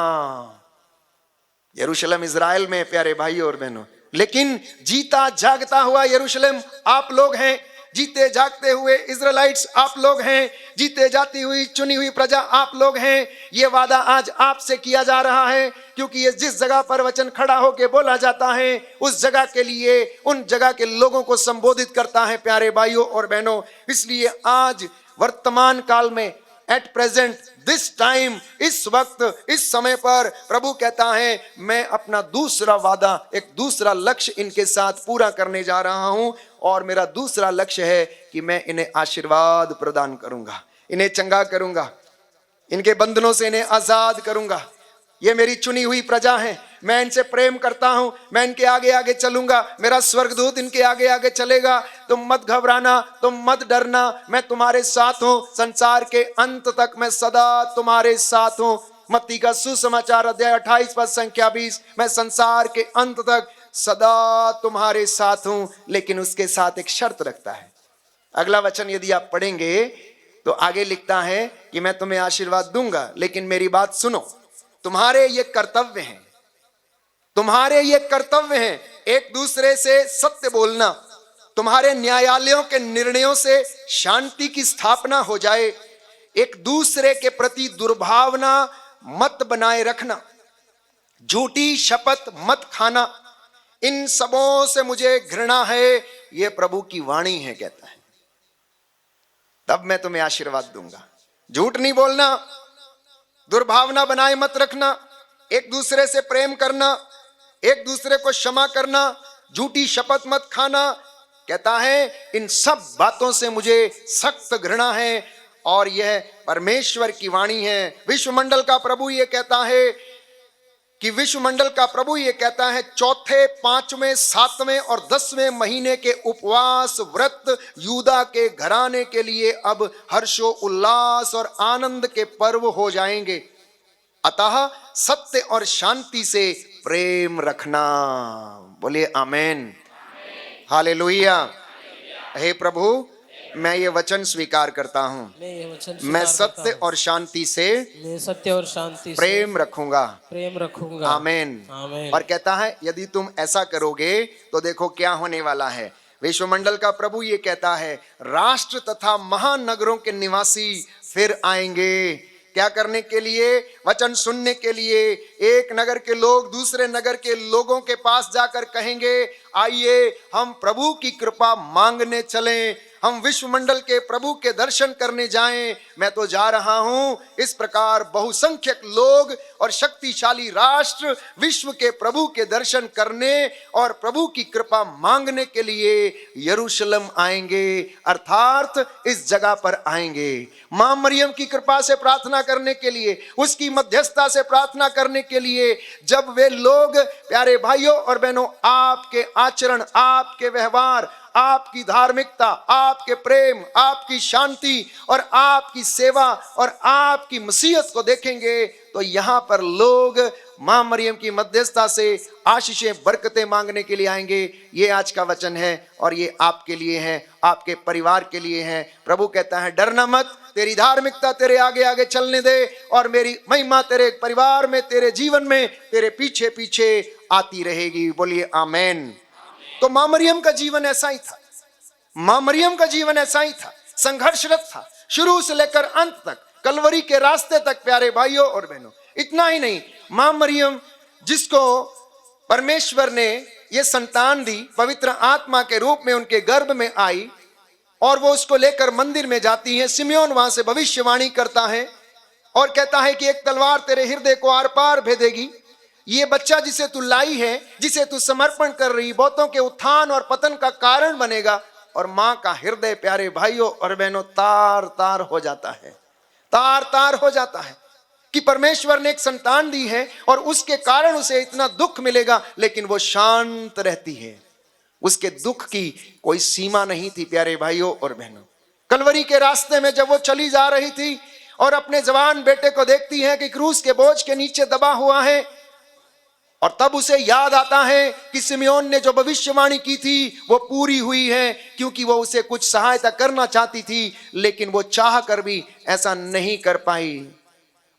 यरूशलेम इज़राइल में प्यारे भाइयों और बहनों, लेकिन जीता जागता हुआ यरूशलेम आप लोग हैं, जीते जागते हुए इज़राइलाइट्स आप लोग हैं, जीते जाती हुई चुनी हुई प्रजा आप लोग हैं। ये वादा आज आपसे किया जा रहा है, क्योंकि ये जिस जगह पर वचन खड़ा होके बोला जाता है उस जगह के लिए, उन जगह के लोगों को संबोधित करता है प्यारे भाइयों और बहनों। इसलिए आज वर्तमान काल में, एट प्रेजेंट दिस टाइम, इस वक्त इस समय पर प्रभु कहता है मैं अपना दूसरा वादा, एक दूसरा लक्ष्य इनके साथ पूरा करने जा रहा हूं, और मेरा दूसरा लक्ष्य है कि मैं इन्हें आशीर्वाद प्रदान करूंगा, इन्हें चंगा करूंगा, इनके बंधनों से इन्हें आजाद करूंगा। ये मेरी चुनी हुई प्रजा है, मैं इनसे प्रेम करता हूं, मैं इनके आगे आगे चलूंगा, मेरा स्वर्गदूत इनके आगे आगे चलेगा। तुम मत घबराना, तुम मत डरना, मैं तुम्हारे साथ हूं, संसार के अंत तक मैं सदा तुम्हारे साथ हूं। मत्ती का सुसमाचार अध्याय 28 पद संख्या 20, मैं संसार के अंत तक सदा तुम्हारे साथ हूं। लेकिन उसके साथ एक शर्त रखता है। अगला वचन यदि आप पढ़ेंगे तो आगे लिखता है कि मैं तुम्हें आशीर्वाद दूंगा, लेकिन मेरी बात सुनो, तुम्हारे ये कर्तव्य हैं, तुम्हारे ये कर्तव्य हैं, एक दूसरे से सत्य बोलना, तुम्हारे न्यायालयों के निर्णयों से शांति की स्थापना हो जाए, एक दूसरे के प्रति दुर्भावना मत बनाए रखना, झूठी शपथ मत खाना, इन सबों से मुझे घृणा है, ये प्रभु की वाणी है, कहता है। तब मैं तुम्हें आशीर्वाद दूंगा। झूठ नहीं बोलना, दुर्भावना बनाए मत रखना, एक दूसरे से प्रेम करना, एक दूसरे को क्षमा करना, झूठी शपथ मत खाना, कहता है इन सब बातों से मुझे सख्त घृणा है, और यह परमेश्वर की वाणी है। विश्वमंडल का प्रभु ये कहता है कि विश्वमंडल का प्रभु ये कहता है, चौथे, पांचवें, सातवें और 10वें महीने के उपवास व्रत यूदा के घराने के लिए अब हर्षो उल्लास और आनंद के पर्व हो जाएंगे। अतः सत्य और शांति से प्रेम रखना। बोलिए आमेन, हालेलुया। हे प्रभु, मैं ये वचन स्वीकार करता हूँ, मैं सत्य और शांति से, मैं सत्य और शांति से प्रेम रखूंगा, प्रेम रखूंगा। आमेन, आमेन। और कहता है यदि तुम ऐसा करोगे तो देखो क्या होने वाला है। विश्वमंडल का प्रभु ये कहता है, राष्ट्र तथा महानगरों के निवासी फिर आएंगे। क्या करने के लिए? वचन सुनने के लिए। एक नगर के लोग दूसरे नगर के लोगों के पास जाकर कहेंगे, आइए हम प्रभु की कृपा मांगने चलें, हम विश्वमंडल के प्रभु के दर्शन करने जाएं। मैं तो जा रहा हूं। इस प्रकार बहुसंख्यक लोग और शक्तिशाली राष्ट्र विश्व के प्रभु के दर्शन करने और प्रभु की कृपा मांगने के लिए यरूशलेम आएंगे, अर्थात इस जगह पर आएंगे। मां मरियम की कृपा से प्रार्थना करने के लिए, उसकी मध्यस्थता से प्रार्थना करने के लिए जब वे लोग, प्यारे भाइयों और बहनों, आपके आचरण, आपके व्यवहार, आपकी धार्मिकता, आपके प्रेम, आपकी शांति और आपकी सेवा और आपकी मसीहत को देखेंगे तो यहाँ पर लोग मां मरियम की मध्यस्थता से आशीषें, बरकतें मांगने के लिए आएंगे। ये आज का वचन है और ये आपके लिए है, आपके परिवार के लिए है। प्रभु कहता है, डरना मत, तेरी धार्मिकता तेरे आगे आगे चलने दे और मेरी महिमा तेरे परिवार में, तेरे जीवन में, तेरे पीछे पीछे आती रहेगी। बोलिए आमेन। तो मां मरियम का जीवन ऐसा ही था, मां मरियम का जीवन ऐसा ही था, संघर्षरत था शुरू से लेकर अंत तक, कलवरी के रास्ते तक। प्यारे भाइयों और बहनों, इतना ही नहीं, मां मरियम जिसको परमेश्वर ने ये संतान दी, पवित्र आत्मा के रूप में उनके गर्भ में आई और वो उसको लेकर मंदिर में जाती है। सिमयोन वहां से भविष्यवाणी करता है और कहता है कि एक तलवार तेरे हृदय को आर पार भेदेगी। ये बच्चा जिसे तू लाई है, जिसे तू समर्पण कर रही, बहुतों के उत्थान और पतन का कारण बनेगा। और मां का हृदय, प्यारे भाइयों और बहनों, तार तार हो जाता है, तार तार हो जाता है कि परमेश्वर ने एक संतान दी है और उसके कारण उसे इतना दुख मिलेगा, लेकिन वो शांत रहती है। उसके दुख की कोई सीमा नहीं थी। प्यारे भाइयों और बहनों, कलवरी के रास्ते में जब वो चली जा रही थी और अपने जवान बेटे को देखती है कि क्रूस के बोझ के नीचे दबा हुआ है, और तब उसे याद आता है कि सिमियोन ने जो भविष्यवाणी की थी वो पूरी हुई है, क्योंकि वो उसे कुछ सहायता करना चाहती थी, लेकिन वो चाह कर भी ऐसा नहीं कर पाई।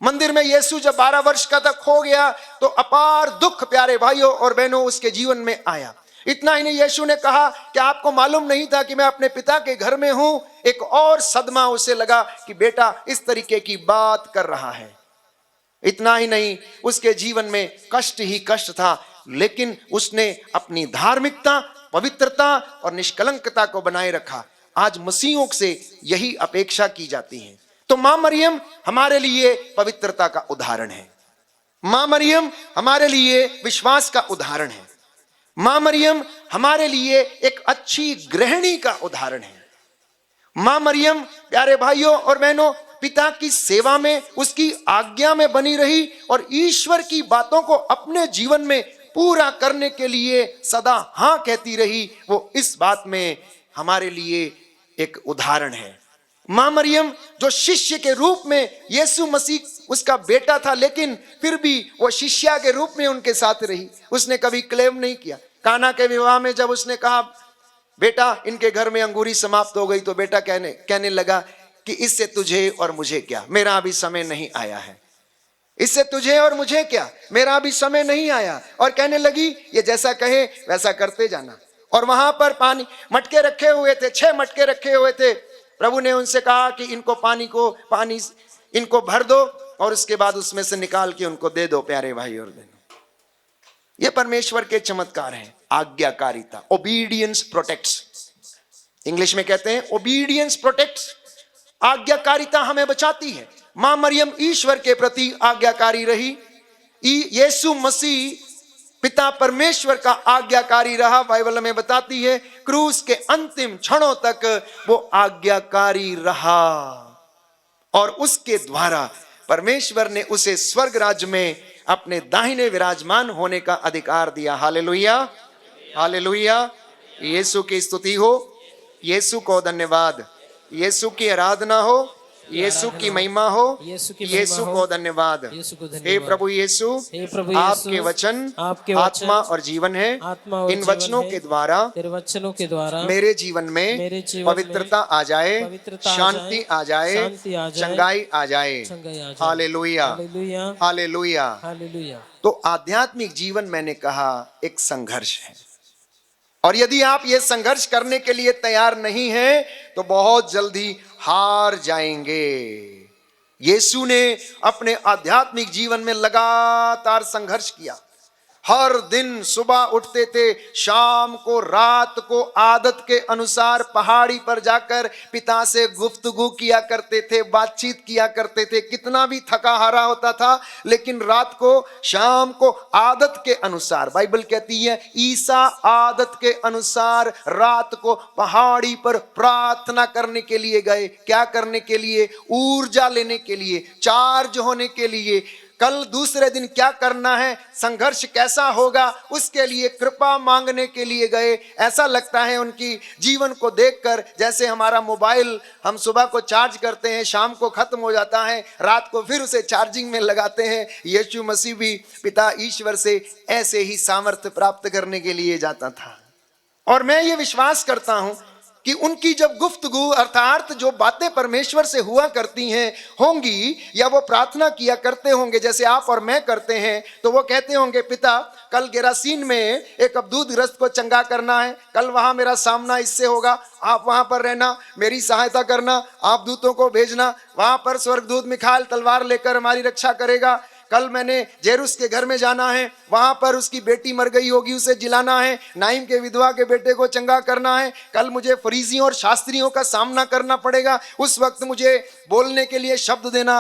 मंदिर में यीशु जब 12 वर्ष का तक हो गया तो अपार दुख प्यारे भाइयों और बहनों उसके जीवन में आया। इतना ही नहीं, यीशु ने कहा कि आपको मालूम नहीं था कि मैं अपने पिता के घर में हूं। एक और सदमा उसे लगा कि बेटा इस तरीके की बात कर रहा है। इतना ही नहीं, उसके जीवन में कष्ट ही कष्ट था, लेकिन उसने अपनी धार्मिकता, पवित्रता और निष्कलंकता को बनाए रखा। आज मसीहों से यही अपेक्षा की जाती है। तो मां मरियम हमारे लिए पवित्रता का उदाहरण है। मां मरियम हमारे लिए विश्वास का उदाहरण है। मां मरियम हमारे लिए एक अच्छी गृहिणी का उदाहरण है। मां मरियम प्यारे भाइयों और बहनों पिता की सेवा में, उसकी आज्ञा में बनी रही और ईश्वर की बातों को अपने जीवन में पूरा करने के लिए सदा हां कहती रही। वो इस बात में हमारे लिए एक उदाहरण है। मां मरियम जो शिष्य के रूप में, यीशु मसीह उसका बेटा था, लेकिन फिर भी वो शिष्या के रूप में उनके साथ रही। उसने कभी क्लेम नहीं किया। काना के विवाह में जब उसने कहा बेटा इनके घर में अंगूरी समाप्त हो गई, तो बेटा कहने लगा कि इससे तुझे और मुझे क्या, मेरा अभी समय नहीं आया है। इससे तुझे और मुझे क्या, मेरा अभी समय नहीं आया। और कहने लगी ये जैसा कहे वैसा करते जाना। और वहां पर पानी मटके रखे हुए थे, 6 मटके रखे हुए थे। प्रभु ने उनसे कहा कि पानी इनको भर दो और उसके बाद उसमें से निकाल के उनको दे दो। प्यारे भाई और बहनों, ये परमेश्वर के चमत्कार हैं। आज्ञाकारिता, ओबीडियंस प्रोटेक्ट्स, इंग्लिश में कहते हैं ओबीडियंस प्रोटेक्ट्स। आज्ञाकारिता हमें बचाती है। मां मरियम ईश्वर के प्रति आज्ञाकारी रही। यीशु मसीह पिता परमेश्वर का आज्ञाकारी रहा। बाइबल हमें बताती है क्रूस के अंतिम क्षणों तक वो आज्ञाकारी रहा और उसके द्वारा परमेश्वर ने उसे स्वर्ग राज्य में अपने दाहिने विराजमान होने का अधिकार दिया। Hallelujah, hallelujah. यीशु की स्तुति हो, यीशु को धन्यवाद, यीशु की आराधना हो, यीशु की महिमा हो, यीशु को धन्यवाद। हे प्रभु यीशु, आपके वचन आत्मा और जीवन है। इन वचनों के द्वारा मेरे जीवन में पवित्रता आ जाए, शांति आ जाए, चंगाई आ जाए। Hallelujah, hallelujah. तो आध्यात्मिक जीवन मैंने कहा एक संघर्ष है, और यदि आप ये संघर्ष करने के लिए तैयार नहीं हैं तो बहुत जल्दी हार जाएंगे। यीशु ने अपने आध्यात्मिक जीवन में लगातार संघर्ष किया। हर दिन सुबह उठते थे, शाम को, रात को आदत के अनुसार पहाड़ी पर जाकर पिता से गुफ्तगू किया करते थे, बातचीत किया करते थे। कितना भी थका हारा होता था, लेकिन रात को, शाम को आदत के अनुसार, बाइबल कहती है ईसा आदत के अनुसार रात को पहाड़ी पर प्रार्थना करने के लिए गए। क्या करने के लिए? ऊर्जा लेने के लिए, चार्ज होने के लिए। कल दूसरे दिन क्या करना है, संघर्ष कैसा होगा, उसके लिए कृपा मांगने के लिए गए। ऐसा लगता है उनकी जीवन को देखकर जैसे हमारा मोबाइल हम सुबह को चार्ज करते हैं, शाम को खत्म हो जाता है, रात को फिर उसे चार्जिंग में लगाते हैं। यीशु मसीह भी पिता ईश्वर से ऐसे ही सामर्थ्य प्राप्त करने के लिए जाता था। और मैं ये विश्वास करता हूं कि उनकी जब गुफ्तगू अर्थात जो बातें परमेश्वर से हुआ करती हैं होंगी, या वो प्रार्थना किया करते होंगे जैसे आप और मैं करते हैं, तो वो कहते होंगे पिता कल गेरासीन में एक अब्दूतग्रस्त को चंगा करना है, कल वहां मेरा सामना इससे होगा, आप वहां पर रहना, मेरी सहायता करना, आप दूतों को भेजना, वहां पर स्वर्गदूत मिखाइल तलवार लेकर हमारी रक्षा करेगा। कल मैंने जेरुस के घर में जाना है, वहां पर उसकी बेटी मर गई होगी, उसे जिलाना है। नाइम के विधवा के बेटे को चंगा करना है। कल मुझे फरीसियों और शास्त्रियों का सामना करना पड़ेगा, उस वक्त मुझे बोलने के लिए शब्द देना।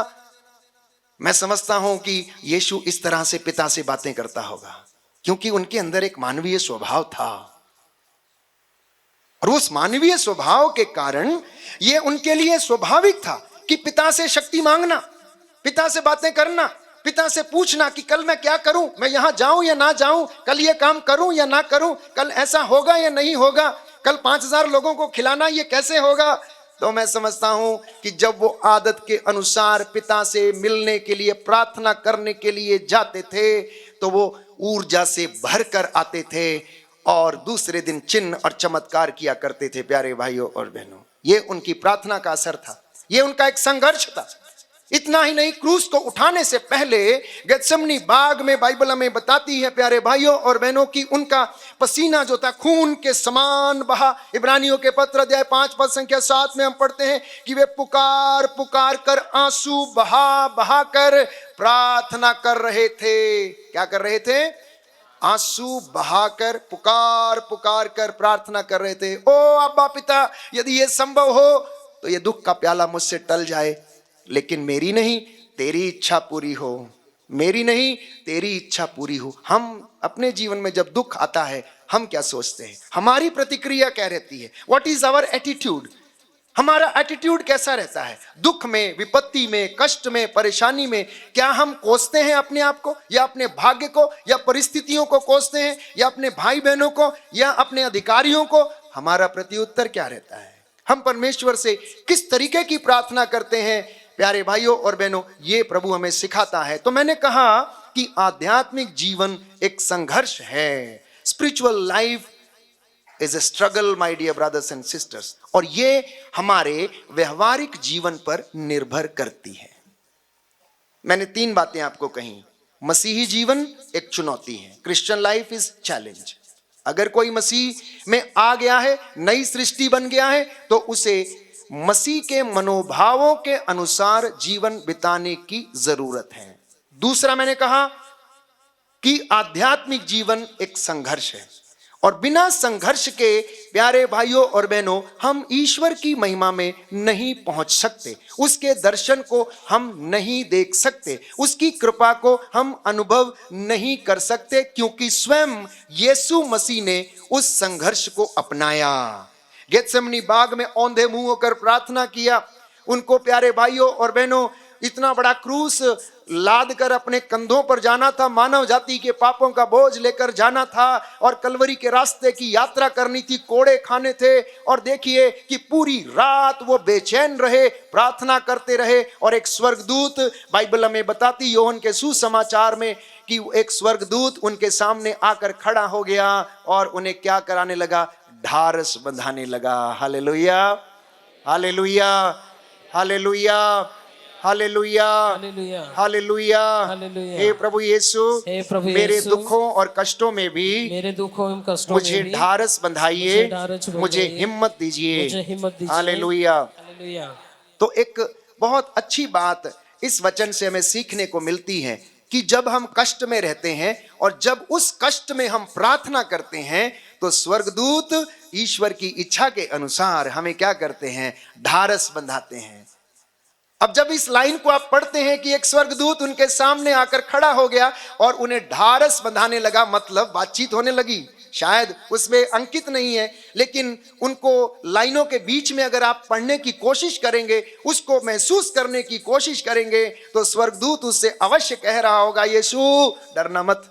मैं समझता हूं कि यीशु इस तरह से पिता से बातें करता होगा, क्योंकि उनके अंदर एक मानवीय स्वभाव था, और उस मानवीय स्वभाव के कारण यह उनके लिए स्वाभाविक था कि पिता से शक्ति मांगना, पिता से बातें करना, पिता से पूछना कि कल मैं क्या करूं, मैं यहां जाऊं या ना जाऊं, कल ये काम करूं या ना करूं, कल ऐसा होगा या नहीं होगा, कल 5000 लोगों को खिलाना ये कैसे होगा। तो मैं समझता हूं कि जब वो आदत के अनुसार पिता से मिलने के लिए, प्रार्थना करने के लिए जाते थे, तो वो ऊर्जा से भरकर आते थे और दूसरे दिन चिन्ह और चमत्कार किया करते थे। प्यारे भाइयों और बहनों, ये उनकी प्रार्थना का असर था, ये उनका एक संघर्ष था। इतना ही नहीं, क्रूस को उठाने से पहले गेत्सेमनी बाग में बाइबल हमें बताती है प्यारे भाइयों और बहनों की उनका पसीना जो था खून के समान बहा। इब्रानियों के पत्र अध्याय 5 पद संख्या 7 में हम पढ़ते हैं कि वे पुकार पुकार कर, आंसू बहा बहा कर प्रार्थना कर रहे थे। क्या कर रहे थे? आंसू बहाकर, पुकार पुकार कर प्रार्थना कर रहे थे। ओ अब्बा पिता, यदि ये संभव हो तो ये दुख का प्याला मुझसे टल जाए, लेकिन मेरी नहीं तेरी इच्छा पूरी हो, मेरी नहीं तेरी इच्छा पूरी हो। हम अपने जीवन में जब दुख आता है, हम क्या सोचते हैं? हमारी प्रतिक्रिया क्या रहती है? What is our attitude? हमारा एटीट्यूड कैसा रहता है? दुख में, विपत्ति में, कष्ट में, परेशानी में क्या हम कोसते हैं अपने आप को, या अपने भाग्य को, या परिस्थितियों को कोसते हैं, या अपने भाई बहनों को, या अपने अधिकारियों को? हमारा प्रत्युत्तर क्या रहता है? हम परमेश्वर से किस तरीके की प्रार्थना करते हैं? प्यारे भाइयों और बहनों, ये प्रभु हमें सिखाता है। तो मैंने कहा कि आध्यात्मिक जीवन एक संघर्ष है। Spiritual life is a struggle my dear brothers and sisters, और ये हमारे व्यवहारिक जीवन पर निर्भर करती है। मैंने 3 बातें आपको कही। मसीही जीवन एक चुनौती है, क्रिश्चियन लाइफ इज चैलेंज। अगर कोई मसीह में आ गया है, नई सृष्टि बन गया है, तो उसे मसीह के मनोभावों के अनुसार जीवन बिताने की जरूरत है। दूसरा मैंने कहा कि आध्यात्मिक जीवन एक संघर्ष है, और बिना संघर्ष के प्यारे भाइयों और बहनों हम ईश्वर की महिमा में नहीं पहुंच सकते, उसके दर्शन को हम नहीं देख सकते, उसकी कृपा को हम अनुभव नहीं कर सकते, क्योंकि स्वयं यीशु मसीह ने उस संघर्ष को अपनाया। गेत्सेमनी बाग में औंधे मुंह होकर प्रार्थना किया। उनको प्यारे भाइयों और बहनों इतना बड़ा क्रूस लाद कर अपने कंधों पर जाना था, मानव जाति के पापों का बोझ लेकर जाना था, और कलवरी के रास्ते की यात्रा करनी थी, कोड़े खाने थे। और देखिए कि पूरी रात वो बेचैन रहे, प्रार्थना करते रहे, और एक स्वर्गदूत, बाइबल हमें बताती योहन के सुसमाचार में, कि एक स्वर्गदूत उनके सामने आकर खड़ा हो गया और उन्हें क्या कराने लगा? ढारस बंधाने लगा। Hallelujah, hallelujah, hallelujah, hallelujah, hallelujah. हे प्रभु यीशु, मेरे दुखों और कष्टों में भी मुझे ढारस बंधाइए, मुझे हिम्मत दीजिए। हालेलुया। तो एक बहुत अच्छी बात इस वचन से हमें सीखने को मिलती है कि जब हम कष्ट में रहते हैं और जब उस कष्ट में हम प्रार्थना करते हैं, तो स्वर्गदूत ईश्वर की इच्छा के अनुसार हमें क्या करते हैं? ढारस बंधाते हैं। अब जब इस लाइन को आप पढ़ते हैं कि एक स्वर्गदूत उनके सामने आकर खड़ा हो गया और उन्हें ढारस बंधाने लगा, मतलब बातचीत होने लगी। शायद उसमें अंकित नहीं है, लेकिन उनको लाइनों के बीच में अगर आप पढ़ने की कोशिश करेंगे, उसको महसूस करने की कोशिश करेंगे, तो स्वर्गदूत उससे अवश्य कह रहा होगा, यीशु डरना मत,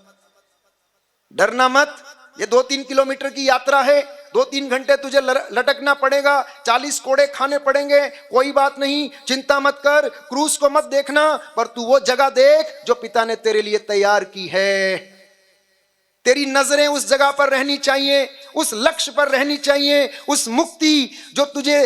डरना मत। ये 2-3 किलोमीटर की यात्रा है, 2-3 घंटे तुझे लटकना पड़ेगा, 40 कोड़े खाने पड़ेंगे, कोई बात नहीं, चिंता मत कर, क्रूस को मत देखना, पर तू वो जगह देख जो पिता ने तेरे लिए तैयार की है। तेरी नजरें उस जगह पर रहनी चाहिए, उस लक्ष्य पर रहनी चाहिए, उस मुक्ति जो तुझे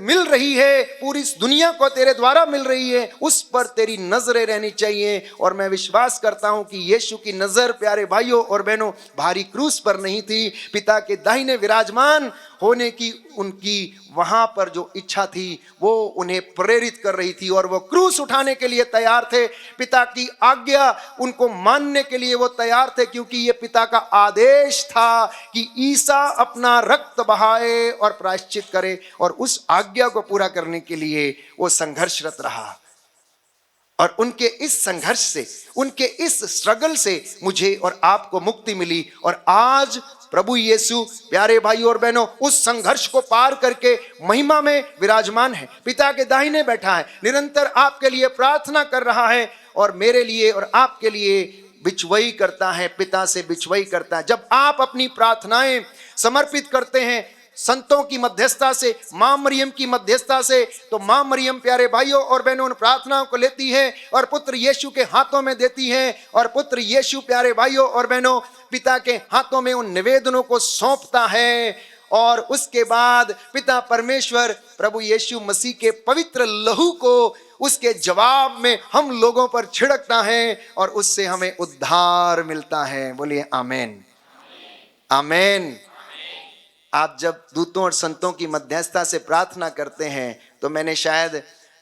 मिल रही है, पूरी दुनिया को तेरे द्वारा मिल रही है, उस पर तेरी नजरें रहनी चाहिए। और मैं विश्वास करता हूं कि यीशु की नजर प्यारे भाइयों और बहनों भारी क्रूस पर नहीं थी, पिता के दाहिने विराजमान होने की उनकी वहां पर जो इच्छा थी वो उन्हें प्रेरित कर रही थी, और वो क्रूस उठाने के लिए तैयार थे। पिता की आज्ञा उनको मानने के लिए वो तैयार थे, क्योंकि ये पिता का आदेश था कि ईसा अपना रक्त बहाए और प्रायश्चित करे, और उस आज्ञा को पूरा करने के लिए वो संघर्षरत रहा। और उनके इस संघर्ष से, उनके इस स्ट्रगल से मुझे और आपको मुक्ति मिली। और आज प्रभु यीशु प्यारे भाई और बहनों उस संघर्ष को पार करके महिमा में विराजमान है, पिता के दाहिने बैठा है, निरंतर आपके लिए प्रार्थना कर रहा है, और मेरे लिए और आपके लिए बिचवई करता है, पिता से बिचवई करता है। जब आप अपनी प्रार्थनाएं समर्पित करते हैं, संतों की मध्यस्थता से, मां मरियम की मध्यस्थता से। तो मां मरियम प्यारे भाइयों और बहनों उन प्रार्थनाओं को लेती है और पुत्र यीशु के हाथों में देती है, और पुत्र यीशु प्यारे भाइयों और बहनों पिता के हाथों में उन निवेदनों को सौंपता है, और उसके बाद पिता परमेश्वर प्रभु यीशु मसीह के पवित्र लहू को उसके जवाब में हम लोगों पर छिड़कता है और उससे हमें उद्धार मिलता है। बोलिए आमेन, आमेन। आप जब दूतों और संतों की मध्यस्थता से प्रार्थना करते हैं तो मैंने शायद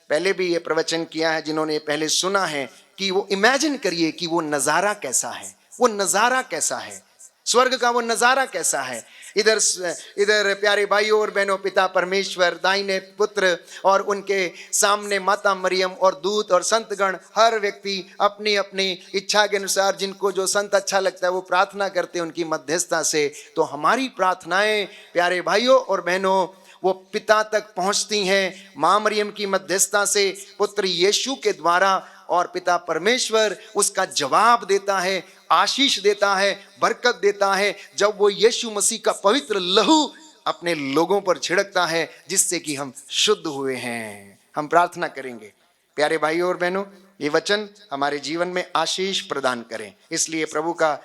पहले भी ये प्रवचन किया है, जिन्होंने पहले सुना है, कि वो इमेजिन करिए कि वो नजारा कैसा है, वो नजारा कैसा है, स्वर्ग का वो नजारा कैसा है। इधर प्यारे भाइयों और बहनों पिता परमेश्वर, दाहिने पुत्र, और उनके सामने माता मरियम और दूत और संतगण, हर व्यक्ति अपनी अपनी इच्छा के अनुसार जिनको जो संत अच्छा लगता है वो प्रार्थना करते हैं उनकी मध्यस्थता से। तो हमारी प्रार्थनाएं प्यारे भाइयों और बहनों वो पिता तक पहुंचती हैं मां मरियम की मध्यस्थता से, पुत्र यीशु के द्वारा, और पिता परमेश्वर उसका जवाब देता है, आशीष देता है, बरकत देता है, जब वो यीशु मसीह का पवित्र लहू अपने लोगों पर छिड़कता है, जिससे कि हम शुद्ध हुए हैं। हम प्रार्थना करेंगे प्यारे भाइयों और बहनों, ये वचन हमारे जीवन में आशीष प्रदान करें। इसलिए प्रभु का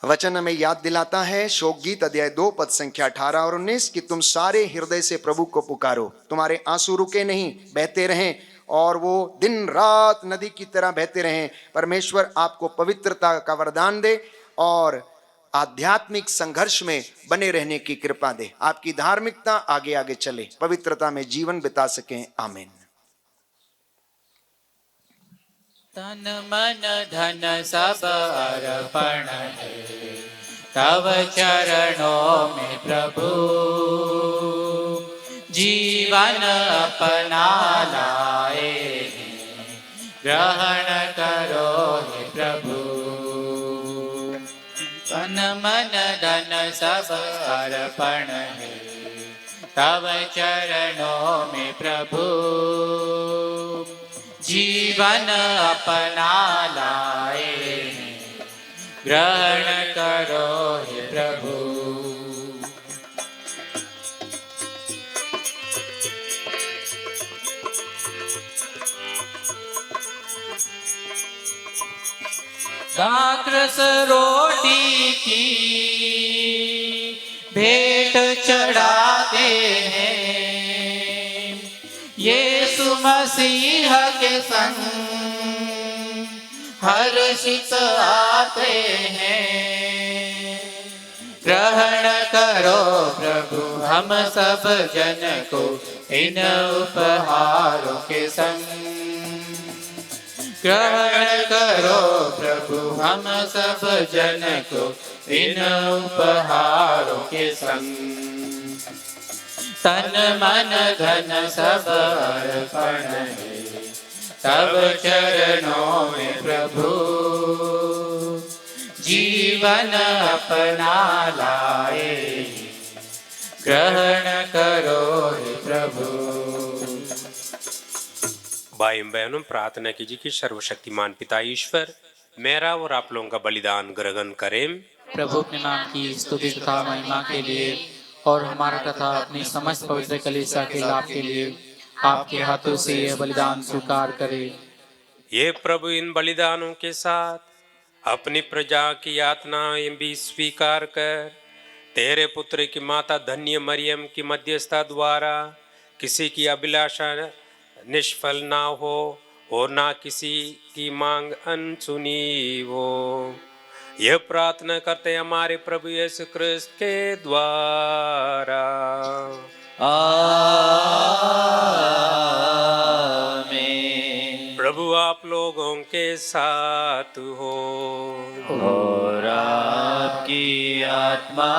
वचन हमें याद दिलाता है, शोक गीत अध्याय 2 पद संख्या 18 और 19, कि तुम सारे हृदय से प्रभु को पुकारो, तुम्हारे आंसू रुके नहीं, बहते रहें, और वो दिन रात नदी की तरह बहते रहें। परमेश्वर आपको पवित्रता का वरदान दे और आध्यात्मिक संघर्ष में बने रहने की कृपा दे, आपकी धार्मिकता आगे आगे चले, पवित्रता में जीवन बिता सकें। आमीन। तन मन धन सब अर्पण है तव चरणों में प्रभु, जीवन अपना लाए ग्रहण करो हे प्रभु। तन मन धन सब अर्पण है तव चरणों में प्रभु, जीवन अपना लाए ग्रहण करो हे प्रभु। दाक्रस रोटी की भेंट चढ़ाते हैं, यीशु मसीह के संग हर्षित आते हैं। ग्रहण करो प्रभु हम सब जन को इन उपहारों के संग, ग्रहण करो प्रभु हम सब जन को इन उपहारों के संग। तन मन धन सब अर्पण है तब चरणों में प्रभु, जीवन अपना लाए ग्रहण करो हे प्रभु। भाई बहनों प्रार्थना कीजिए कि सर्वशक्तिमान पिता ईश्वर मेरा और आप लोगों का बलिदान ग्रहण करें। प्रभु अपने नाम की स्तुति तथा महिमा के लिए और हमारा तथा अपनी समस्त पवित्र कलीसिया के लाभ के लिए आपके हाथों से यह बलिदान स्वीकार करे। ये प्रभु इन बलिदानों के साथ अपनी प्रजा की यातनाएं भी स्वीकार कर तेरे पुत्र की माता धन्य मरियम की मध्यस्थता द्वारा किसी की अभिलाषा निष्फल ना हो और ना किसी की मांग अनसुनी हो। यह प्रार्थना करते हमारे प्रभु यीशु क्रिस्त के द्वारा। आमीन। प्रभु आप लोगों के साथ हो और आपकी आत्मा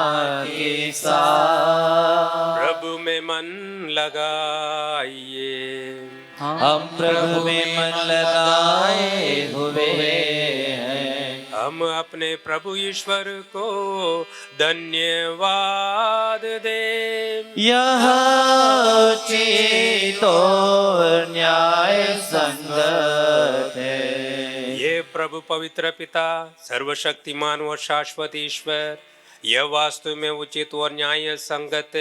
के साथ। प्रभु में मन लगाइए, हम प्रभु में मन लगाए हुए हैं। हम अपने प्रभु ईश्वर को धन्यवाद दें। यह उचित और न्याय संगत है। ये प्रभु पवित्र पिता सर्वशक्तिमान और शाश्वत ईश्वर यह वास्तव में उचित और न्याय संगत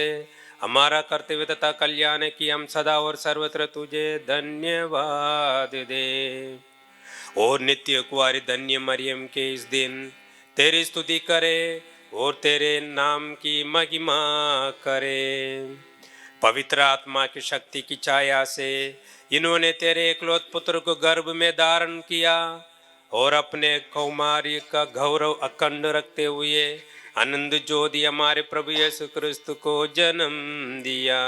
हमारा कर्तव्य तथा कल्याण है कि हम सदा और सर्वत्र तुझे धन्यवाद दे। और नित्य कुंवारी धन्य मरियम के इस दिन तेरी स्तुति करे और तेरे नाम की महिमा करे। पवित्र आत्मा की शक्ति की छाया से इन्होंने तेरे एकलौत पुत्र को गर्भ में धारण किया और अपने कौमार्य का गौरव अखंड रखते हुए आनंद ज्योति हमारे प्रभु यीशु क्रिस्त को जन्म दिया।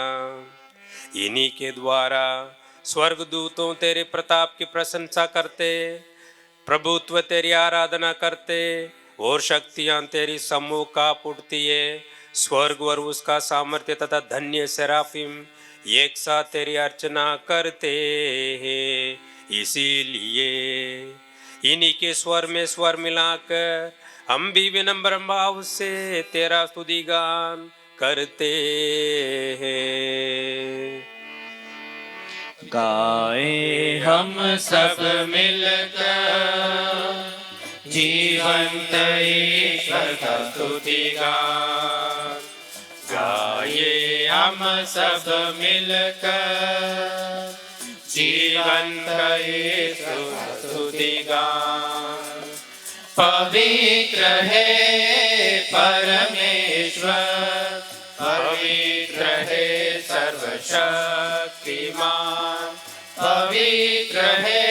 इन्हीं के द्वारा स्वर्गदूतों तेरे प्रताप की प्रशंसा करते, प्रभुत्व तेरी आराधना करते और शक्तियां तेरी सम्मुख कांप उठती है। स्वर्ग और उसका सामर्थ्य तथा धन्य सेराफिम एक साथ तेरी अर्चना करते हैं। इसीलिए इन्हीं के स्वर में स्वर मिलाकर हम भी विनम्र भाव से तेरा स्तुति गान करते हैं। गाए हम सब मिलकर जीवंत ईश्वर का स्तुति गान। गाए हम सब मिलकर जीवंत ईश्वर का स्तुति गान। पवित्र है परमेश्वर, पवित्र है सर्वशक्तिमान, पवित्र है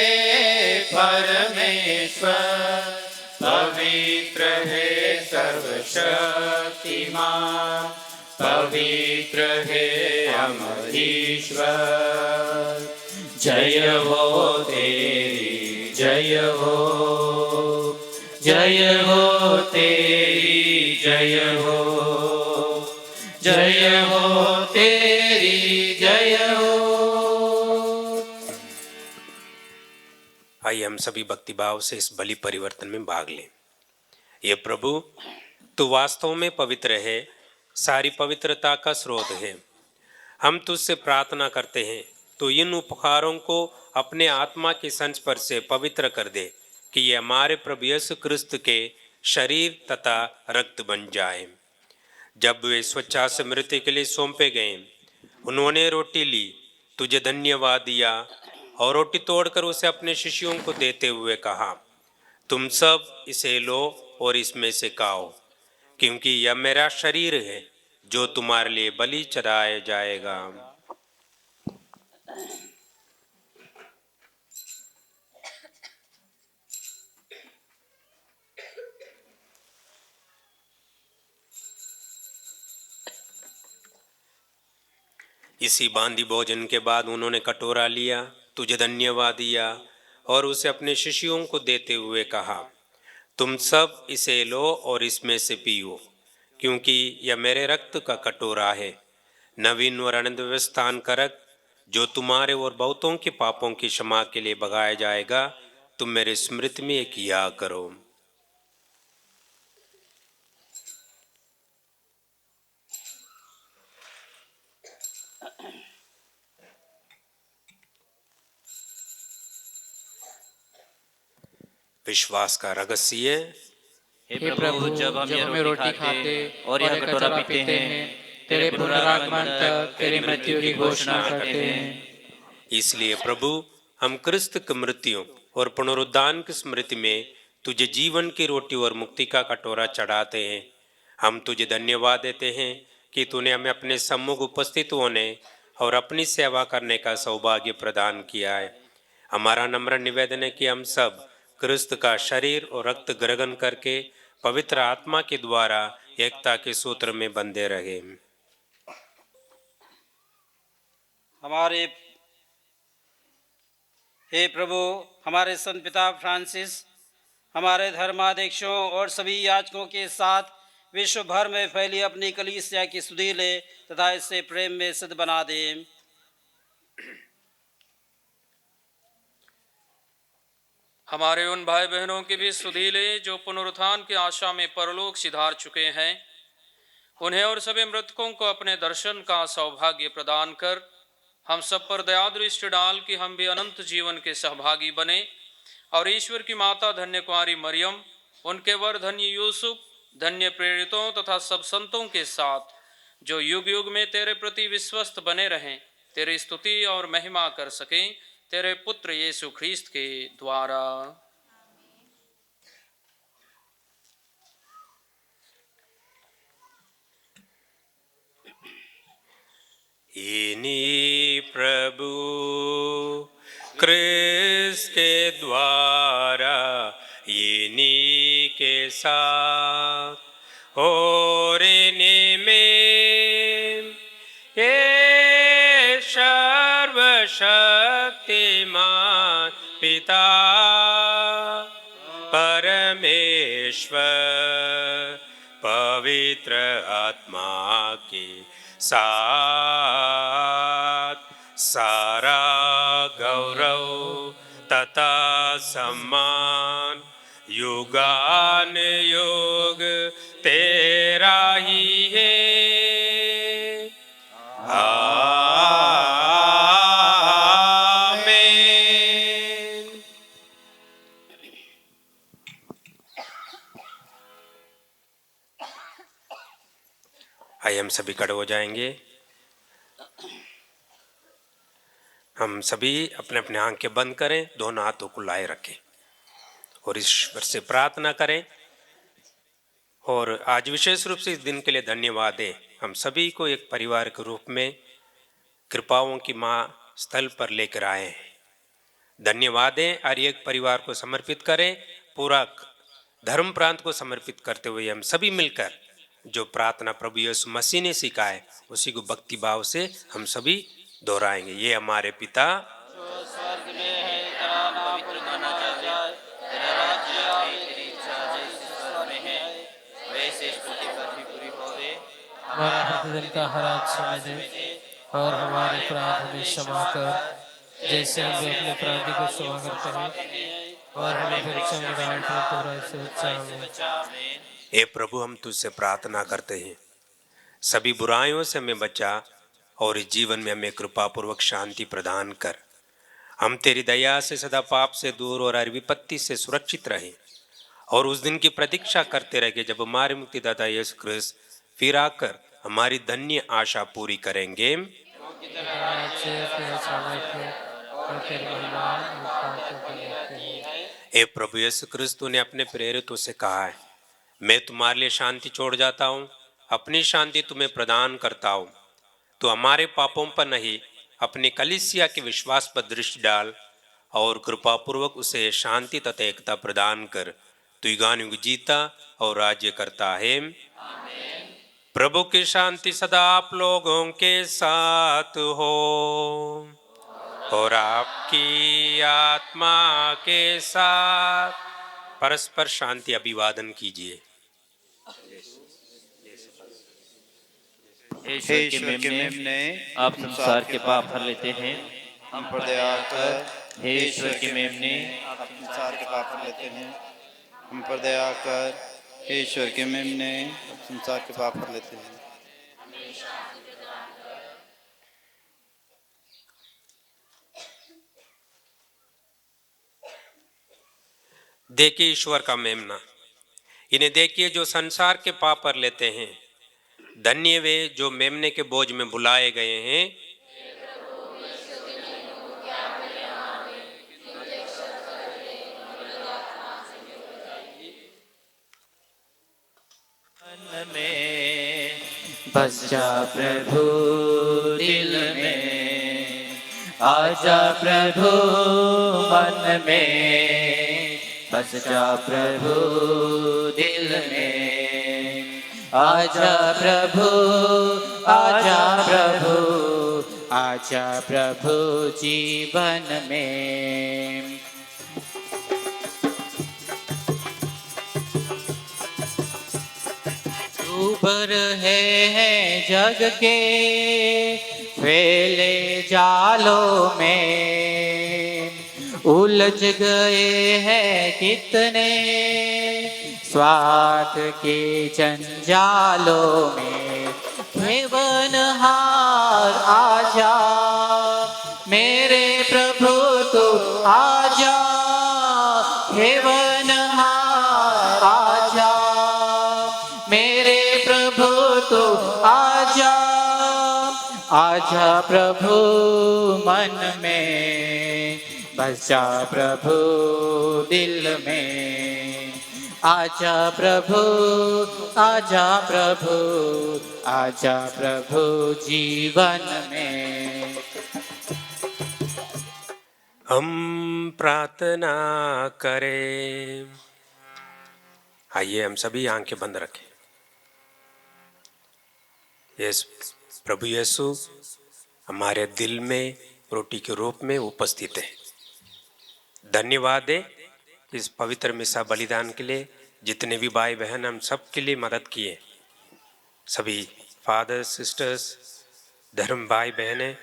परमेश्वर, पवित्र है सर्वशक्तिमान, पवित्र है अमर ईश्वर। जय हो तेरी, जय हो, जय हो तेरी, जय हो, जय हो तेरी, जय हो। आइए हम सभी भक्तिभाव से इस बलि परिवर्तन में भाग लें। ये प्रभु तू वास्तव में पवित्र है, सारी पवित्रता का स्रोत है। हम तुझसे प्रार्थना करते हैं तो इन उपहारों को अपने आत्मा के संस्पर्श से पवित्र कर दे कि ये हमारे प्रभु यीशु क्रिस्त के शरीर तथा रक्त बन जाए। जब वे स्वेच्छा से मृत्यु के लिए सौंपे गए, उन्होंने रोटी ली, तुझे धन्यवाद दिया और रोटी तोड़कर उसे अपने शिष्यों को देते हुए कहा, तुम सब इसे लो और इसमें से खाओ, क्योंकि यह मेरा शरीर है जो तुम्हारे लिए बलि चढ़ाया जाएगा। इसी बांदी भोजन के बाद उन्होंने कटोरा लिया, तुझे धन्यवाद दिया और उसे अपने शिष्यों को देते हुए कहा, तुम सब इसे लो और इसमें से पियो, क्योंकि यह मेरे रक्त का कटोरा है, नवीन और आनंद व्यवस्थान करक, जो तुम्हारे और बहुतों के पापों की क्षमा के लिए बगाया जाएगा। तुम मेरे स्मृति में किया करो। विश्वास का रहस्य। हे प्रभु, जब हम ये रोटी खाते और यह कटोरा पीते हैं, तेरे पुनरागमन तक तेरी मृत्यु की घोषणा करते हैं। इसलिए प्रभु, हम क्रिस्त की मृत्यु और पुनरुत्थान की स्मृति में तुझे जीवन की रोटी और मुक्ति का कटोरा चढ़ाते हैं। हम तुझे धन्यवाद देते हैं कि तूने हमें अपने सम्मुख उपस्थित होने और अपनी सेवा करने का सौभाग्य प्रदान किया है। हमारा नम्र निवेदन है कि हम सब क्रिस्त का शरीर और रक्त ग्रहण करके पवित्र आत्मा के द्वारा एकता के सूत्र में बंधे रहे। हे प्रभु, हमारे संत पिता फ्रांसिस, हमारे धर्माध्यक्षों और सभी याजकों के साथ विश्व भर में फैली अपनी कलीसिया की सुधि ले तथा इससे प्रेम में सिद्ध बना दे। हमारे उन भाई बहनों की भी सुधि ले जो पुनरुत्थान की आशा में परलोक सिधार चुके हैं। उन्हें और सभी मृतकों को अपने दर्शन का सौभाग्य प्रदान कर हम सब पर दया दृष्टि डाल कि हम भी अनंत जीवन के सहभागी बने और ईश्वर की माता धन्य कुंवारी मरियम, उनके वर धन्य यूसुफ, धन्य प्रेरितों तथा सब संतों के साथ जो युग युग में तेरे प्रति विश्वस्त बने रहें, तेरी स्तुति और महिमा कर सकें, तेरे पुत्र यीशु ख्रीस्त के द्वारा। इन्हीं प्रभु क्रिस्त के द्वारा, इन्हीं के साथ और इन्हीं में ये सर्वशक्तिमान पिता परमेश्वर पवित्र आत्मा के साथ सारा गौरव तथा सम्मान युगान युग तेरा ही है। आमीन। आइए हम सभी खड़े हो जाएंगे। हम सभी अपने अपने आंखें बंद करें, दोनों हाथों को लाए रखें और ईश्वर से प्रार्थना करें। और आज विशेष रूप से इस दिन के लिए धन्यवाद दें। हम सभी को एक परिवार के रूप में कृपाओं की माँ स्थल पर लेकर आए हैं। धन्यवाद दें और एक परिवार को समर्पित करें। पूरा धर्म प्रांत को समर्पित करते हुए हम सभी मिलकर जो प्रार्थना प्रभु यीशु मसीह ने सिखाए उसी को भक्ति भाव से हम सभी दोहराएंगे। ये हमारे पिता जो स्वर्ग में है, तेरा नाम पवित्र माना जाए, तेरा राज्य आए, तेरी इच्छा जैसे स्वर्ग में है वैसे पृथ्वी पर भी पूरी होवे। हमारा प्रतिदिन का हर आज समय दे और हमारे अपराध हमें क्षमा कर, जैसे हम भी अपने अपराधी को क्षमा करते हैं, और हमें परीक्षा में डाल परंतु बुराई से बचा। हे प्रभु, हम तुझसे प्रार्थना करते हैं, सभी बुराइयों से हमें बचा और इस जीवन में हमें कृपा पूर्वक शांति प्रदान कर। हम तेरी दया से सदा पाप से दूर और हर विपत्ति से सुरक्षित रहें और उस दिन की प्रतीक्षा करते रहे जब हमारे मुक्तिदाता यीशु ख्रिस्त फिर आकर हमारी धन्य आशा पूरी करेंगे। हे प्रभु यीशु ख्रिस्त ने अपने प्रेरितों से कहा है, मैं तुम्हारे लिए शांति छोड़ जाता हूँ, अपनी शांति तुम्हें प्रदान करता हूँ। तो हमारे पापों पर नहीं, अपनी कलीसिया के विश्वास पर दृष्टि डाल और कृपा पूर्वक उसे शांति तथा एकता प्रदान कर। तू युगानुयुग जीता और राज्य करता है। प्रभु की शांति सदा आप लोगों के साथ हो और आपकी आत्मा के साथ। परस्पर शांति अभिवादन कीजिए। ईश्वर के मेमने आप संसार के पाप हर लेते हैं, हम पर दया कर। हे ईश्वर के मेमने आप संसार के पाप हर लेते हैं, हम पर दया कर। हे ईश्वर के मेमने आप संसार के पाप हर लेते हैं। देखिए ईश्वर का मेमना, इन्हें देखिए जो संसार के पाप पर लेते हैं। धन्य वे जो मेमने के बोझ में बुलाए गए हैं। मन में बस जा प्रभु दिल में, आजा प्रभु मन में, बस जा प्रभु दिल में, आजा प्रभु, आजा प्रभु, आजा प्रभु जीवन में। ऊपर है जग के फैले जालों में, उलझ गए हैं कितने स्वार्थ के जंजालों में। हेवनहार आजा मेरे प्रभु तू आजा, हेवनहार आजा मेरे प्रभु तू आजा। आजा आजा प्रभु मन में, बस जा प्रभु दिल में। आजा प्रभु आजा प्रभु आजा प्रभु जीवन में। हम प्रार्थना करें। आइए हम सभी आंखें बंद रखें। प्रभु यीशु हमारे दिल में रोटी के रूप में उपस्थित है। धन्यवाद है इस पवित्र मिसा बलिदान के लिए। जितने भी भाई बहन हम सब के लिए मदद किए, सभी फादर सिस्टर्स, धर्म भाई बहनें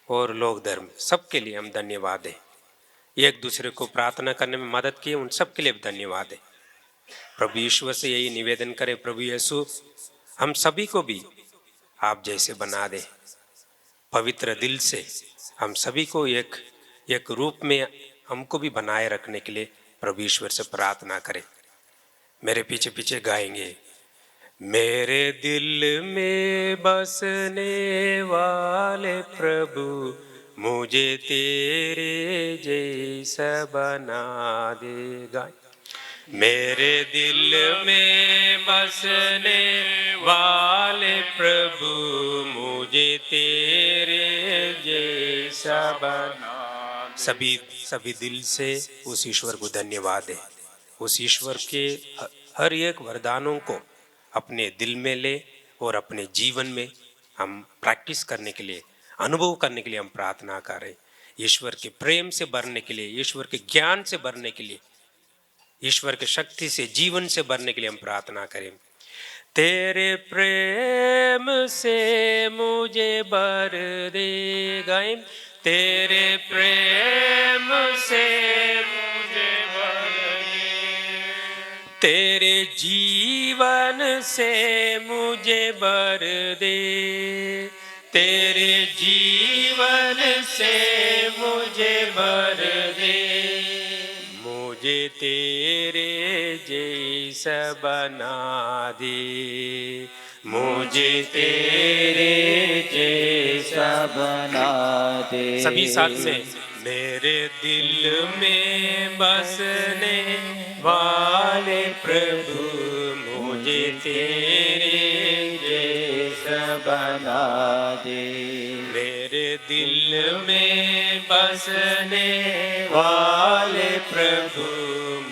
और लोग धर्म, सबके लिए हम धन्यवाद है। एक दूसरे को प्रार्थना करने में मदद किए, उन सब के लिए धन्यवाद है। प्रभु ईश्वर से यही निवेदन करें, प्रभु यीशु हम सभी को भी आप जैसे बना दे। पवित्र दिल से हम सभी को एक रूप में हमको भी बनाए रखने के लिए प्रभु ईश्वर से प्रार्थना करें। मेरे पीछे पीछे गाएंगे। मेरे दिल में बसने वाले प्रभु, मुझे तेरे जैसा बना देगा। मेरे दिल में बसने वाले प्रभु, मुझे तेरे जैसा बना। सभी दिल से उस ईश्वर को धन्यवाद है। उस ईश्वर के हर एक वरदानों को अपने दिल में ले और अपने जीवन में हम प्रैक्टिस करने के लिए, अनुभव करने के लिए हम प्रार्थना करें। ईश्वर के प्रेम से भरने के लिए, ईश्वर के ज्ञान से भरने के लिए, ईश्वर के शक्ति से, जीवन से भरने के लिए हम प्रार्थना करें। तेरे प्रेम से मुझे भर देगा, तेरे प्रेम से मुझे भर दे, तेरे जीवन से मुझे भर दे, तेरे जीवन से मुझे भर दे। मुझे तेरे जैसा बना दे, मुझे तेरे जैसा बना दे। सभी साथ में। मेरे दिल में बसने वाले प्रभु, मुझे तेरे जैसा बना दे। मेरे दिल में बसने वाले प्रभु,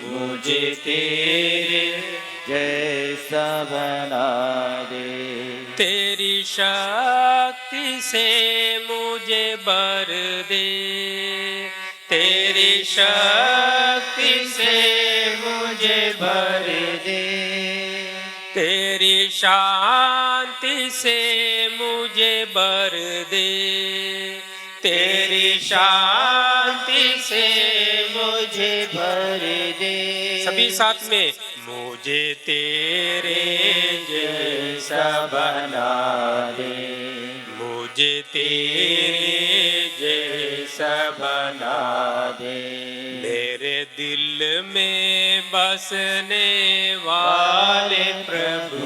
मुझे तेरे जैसा बना दे। तेरी शक्ति से मुझे भर दे, तेरी शक्ति से मुझे भर दे, तेरी शांति से मुझे भर दे, तेरी शांति से मुझे भर दे। सभी साथ में। मुझे तेरे जैसा बना दे, मुझे तेरे जैसा बना दे। मेरे दिल में बसने वाले प्रभु,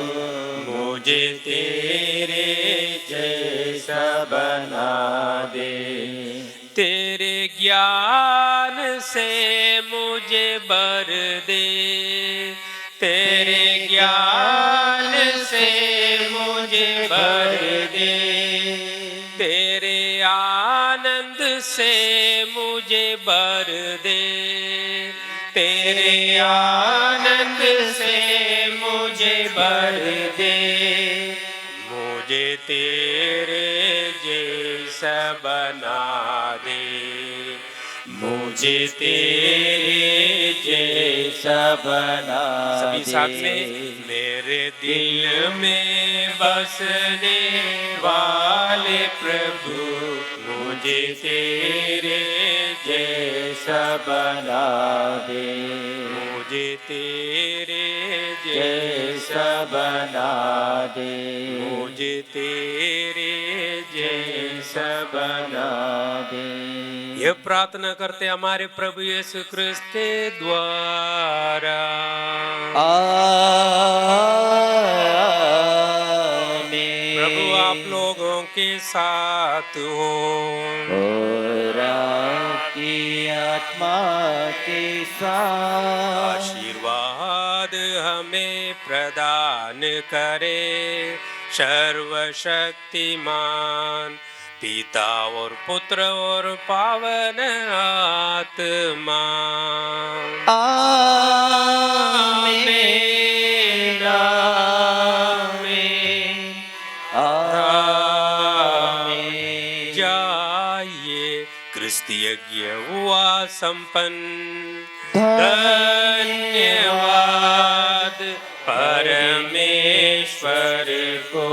मुझे तेरे जैसा बना दे। तेरे ज्ञान से मुझे भर दे, तेरे ज्ञान से मुझे भर दे, तेरे आनंद से मुझे भर दे, तेरे आनंद से मुझे भर दे। मुझे तेरे जैसा बना दे, मुझे तेरे जैसा बना दे। सभी साथ में। मेरे दिल में बसने वाले प्रभु, मुझे तेरे जैसा बना दे, मुझे तेरे जैसा बना दे, मुझे तेरे जैसा बना दे। ये प्रार्थना करते हमारे प्रभु यीशु क्रिस्त के द्वारा। आमीन। प्रभु आपके साथ हो और आपकी आत्मा के साथ। आशीर्वाद हमें प्रदान करे सर्वशक्तिमान पिता और पुत्र और पावन आत्मा। आमीन आमीन आमीन। जाइए क्रिस्त यज्ञ हुआ संपन्न। धन्यवाद परमेश्वर को।